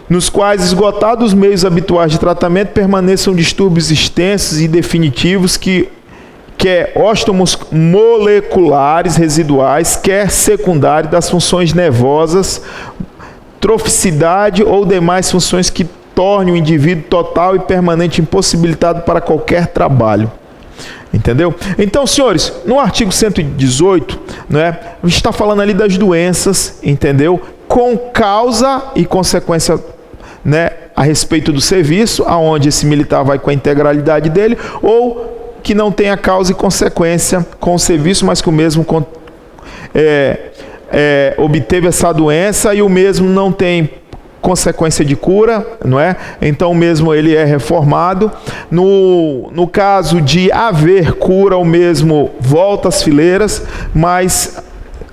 Nos quais, esgotados os meios habituais de tratamento, permaneçam distúrbios extensos e definitivos quer osteomoleculares residuais, quer secundários das funções nervosas, troficidade ou demais funções que torne o indivíduo total e permanente impossibilitado para qualquer trabalho. Entendeu? Então, senhores, no artigo 118, né, a gente está falando ali das doenças, entendeu? Com causa e consequência, né, a respeito do serviço, aonde esse militar vai com a integralidade dele, ou que não tenha causa e consequência com o serviço, mas que o mesmo obteve essa doença e o mesmo não tem consequência de cura, não é? Então mesmo ele é reformado. No caso de haver cura, o mesmo volta às fileiras, mas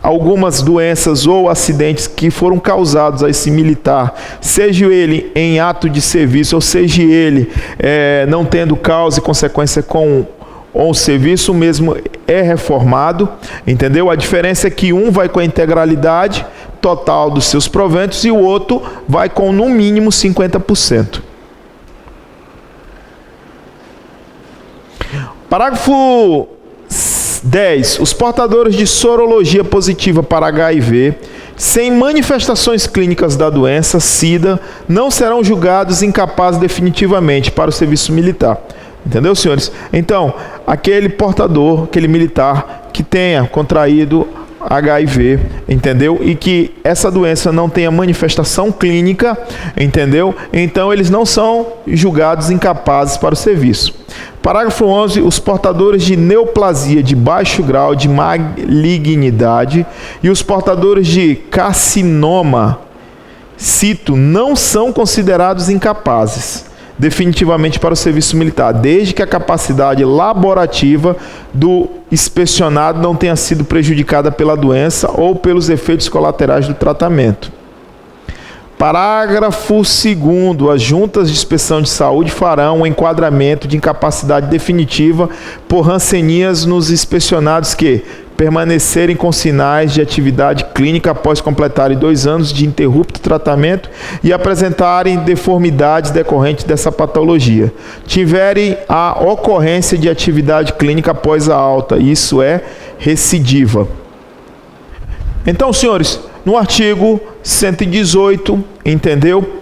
algumas doenças ou acidentes que foram causados a esse militar, seja ele em ato de serviço, ou seja ele não tendo causa e consequência com o serviço, mesmo é reformado, entendeu? A diferença é que um vai com a integralidade total dos seus proventos e o outro vai com no mínimo 50%. Parágrafo 10. Os portadores de sorologia positiva para HIV, sem manifestações clínicas da doença, SIDA, não serão julgados incapazes definitivamente para o serviço militar. Entendeu, senhores? Então, aquele portador, aquele militar que tenha contraído HIV, entendeu? E que essa doença não tenha manifestação clínica, entendeu? Então, eles não são julgados incapazes para o serviço. Parágrafo 11. Os portadores de neoplasia de baixo grau de malignidade e os portadores de carcinoma, cito, não são considerados incapazes definitivamente para o serviço militar, desde que a capacidade laborativa do inspecionado não tenha sido prejudicada pela doença ou pelos efeitos colaterais do tratamento. Parágrafo 2º. As juntas de inspeção de saúde farão um enquadramento de incapacidade definitiva por rancenias nos inspecionados que permanecerem com sinais de atividade clínica após completarem 2 anos de interrupto tratamento e apresentarem deformidades decorrentes dessa patologia. Tiverem a ocorrência de atividade clínica após a alta, isso é recidiva. Então, senhores, no artigo 118, entendeu?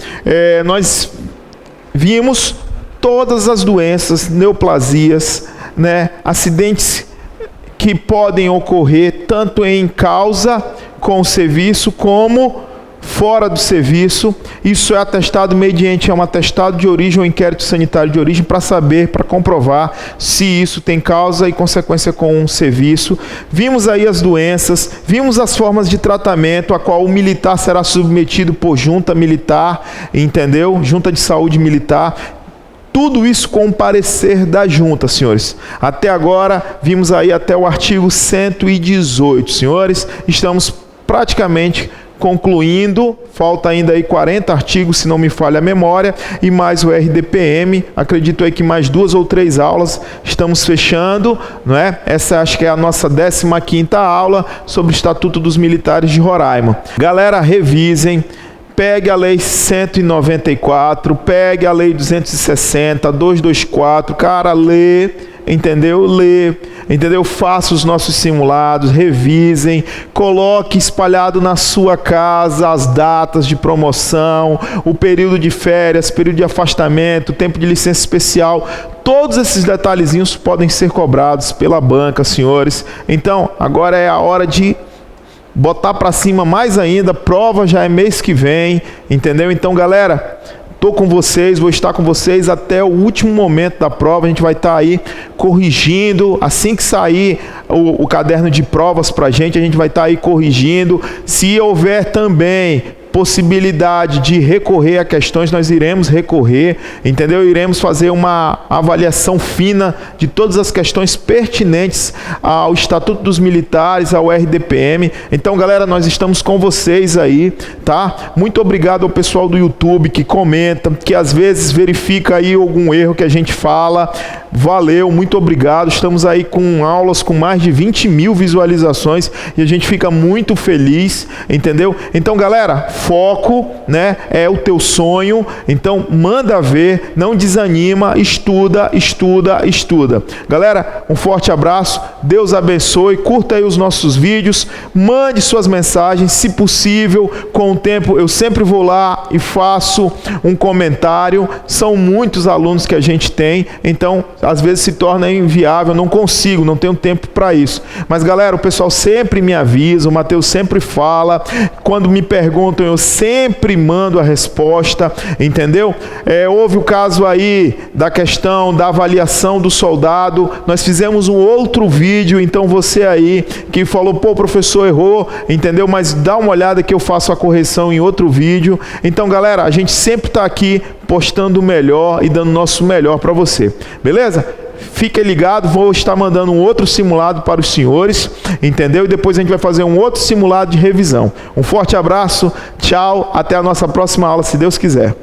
Nós vimos todas as doenças, neoplasias, né, acidentes que podem ocorrer tanto em causa com o serviço como fora do serviço. Isso é atestado mediante um atestado de origem ou inquérito sanitário de origem para saber, para comprovar se isso tem causa e consequência com o serviço. Vimos aí as doenças, vimos as formas de tratamento a qual o militar será submetido por junta militar, entendeu? Junta de saúde militar. Tudo isso com o parecer da junta, senhores. Até agora, vimos aí até o artigo 118, senhores. Estamos praticamente concluindo. Falta ainda aí 40 artigos, se não me falha a memória, e mais o RDPM. Acredito aí que mais 2 ou 3 aulas estamos fechando, não é? Essa acho que é a nossa 15ª aula sobre o Estatuto dos Militares de Roraima. Galera, revisem. Pegue a Lei 194, pegue a Lei 260, 224, cara, lê, entendeu? Lê, entendeu? Faça os nossos simulados, revisem, coloque espalhado na sua casa as datas de promoção, o período de férias, período de afastamento, tempo de licença especial. Todos esses detalhezinhos podem ser cobrados pela banca, senhores. Então, agora é a hora de botar para cima mais ainda. Prova já é mês que vem, entendeu? Então, galera, tô com vocês, vou estar com vocês até o último momento da prova. A gente vai estar aí corrigindo, assim que sair o caderno de provas para a gente vai estar aí corrigindo. Se houver também possibilidade de recorrer a questões, nós iremos recorrer, entendeu? Iremos fazer uma avaliação fina de todas as questões pertinentes ao Estatuto dos Militares, ao RDPM. Então, galera, nós estamos com vocês aí, tá? Muito obrigado ao pessoal do YouTube que comenta, que às vezes verifica aí algum erro que a gente fala. Valeu, muito obrigado. Estamos aí com aulas com mais de 20 mil visualizações e a gente fica muito feliz, entendeu? Então, galera, foco, né? É o teu sonho. Então, manda ver, não desanima, estuda, estuda, estuda. Galera, um forte abraço. Deus abençoe. Curta aí os nossos vídeos, mande suas mensagens, se possível. Com o tempo, eu sempre vou lá e faço um comentário. São muitos alunos que a gente tem, então às vezes se torna inviável, não consigo, não tenho tempo para isso. Mas, galera, o pessoal sempre me avisa, o Matheus sempre fala, quando me perguntam eu sempre mando a resposta, entendeu? Houve o caso aí da questão da avaliação do soldado, nós fizemos um outro vídeo, então você aí que falou, pô, o professor errou, entendeu? Mas dá uma olhada que eu faço a correção em outro vídeo. Então, galera, a gente sempre está aqui postando o melhor e dando o nosso melhor para você, beleza? Fique ligado, vou estar mandando um outro simulado para os senhores, entendeu? E depois a gente vai fazer um outro simulado de revisão. Um forte abraço, tchau, até a nossa próxima aula, se Deus quiser.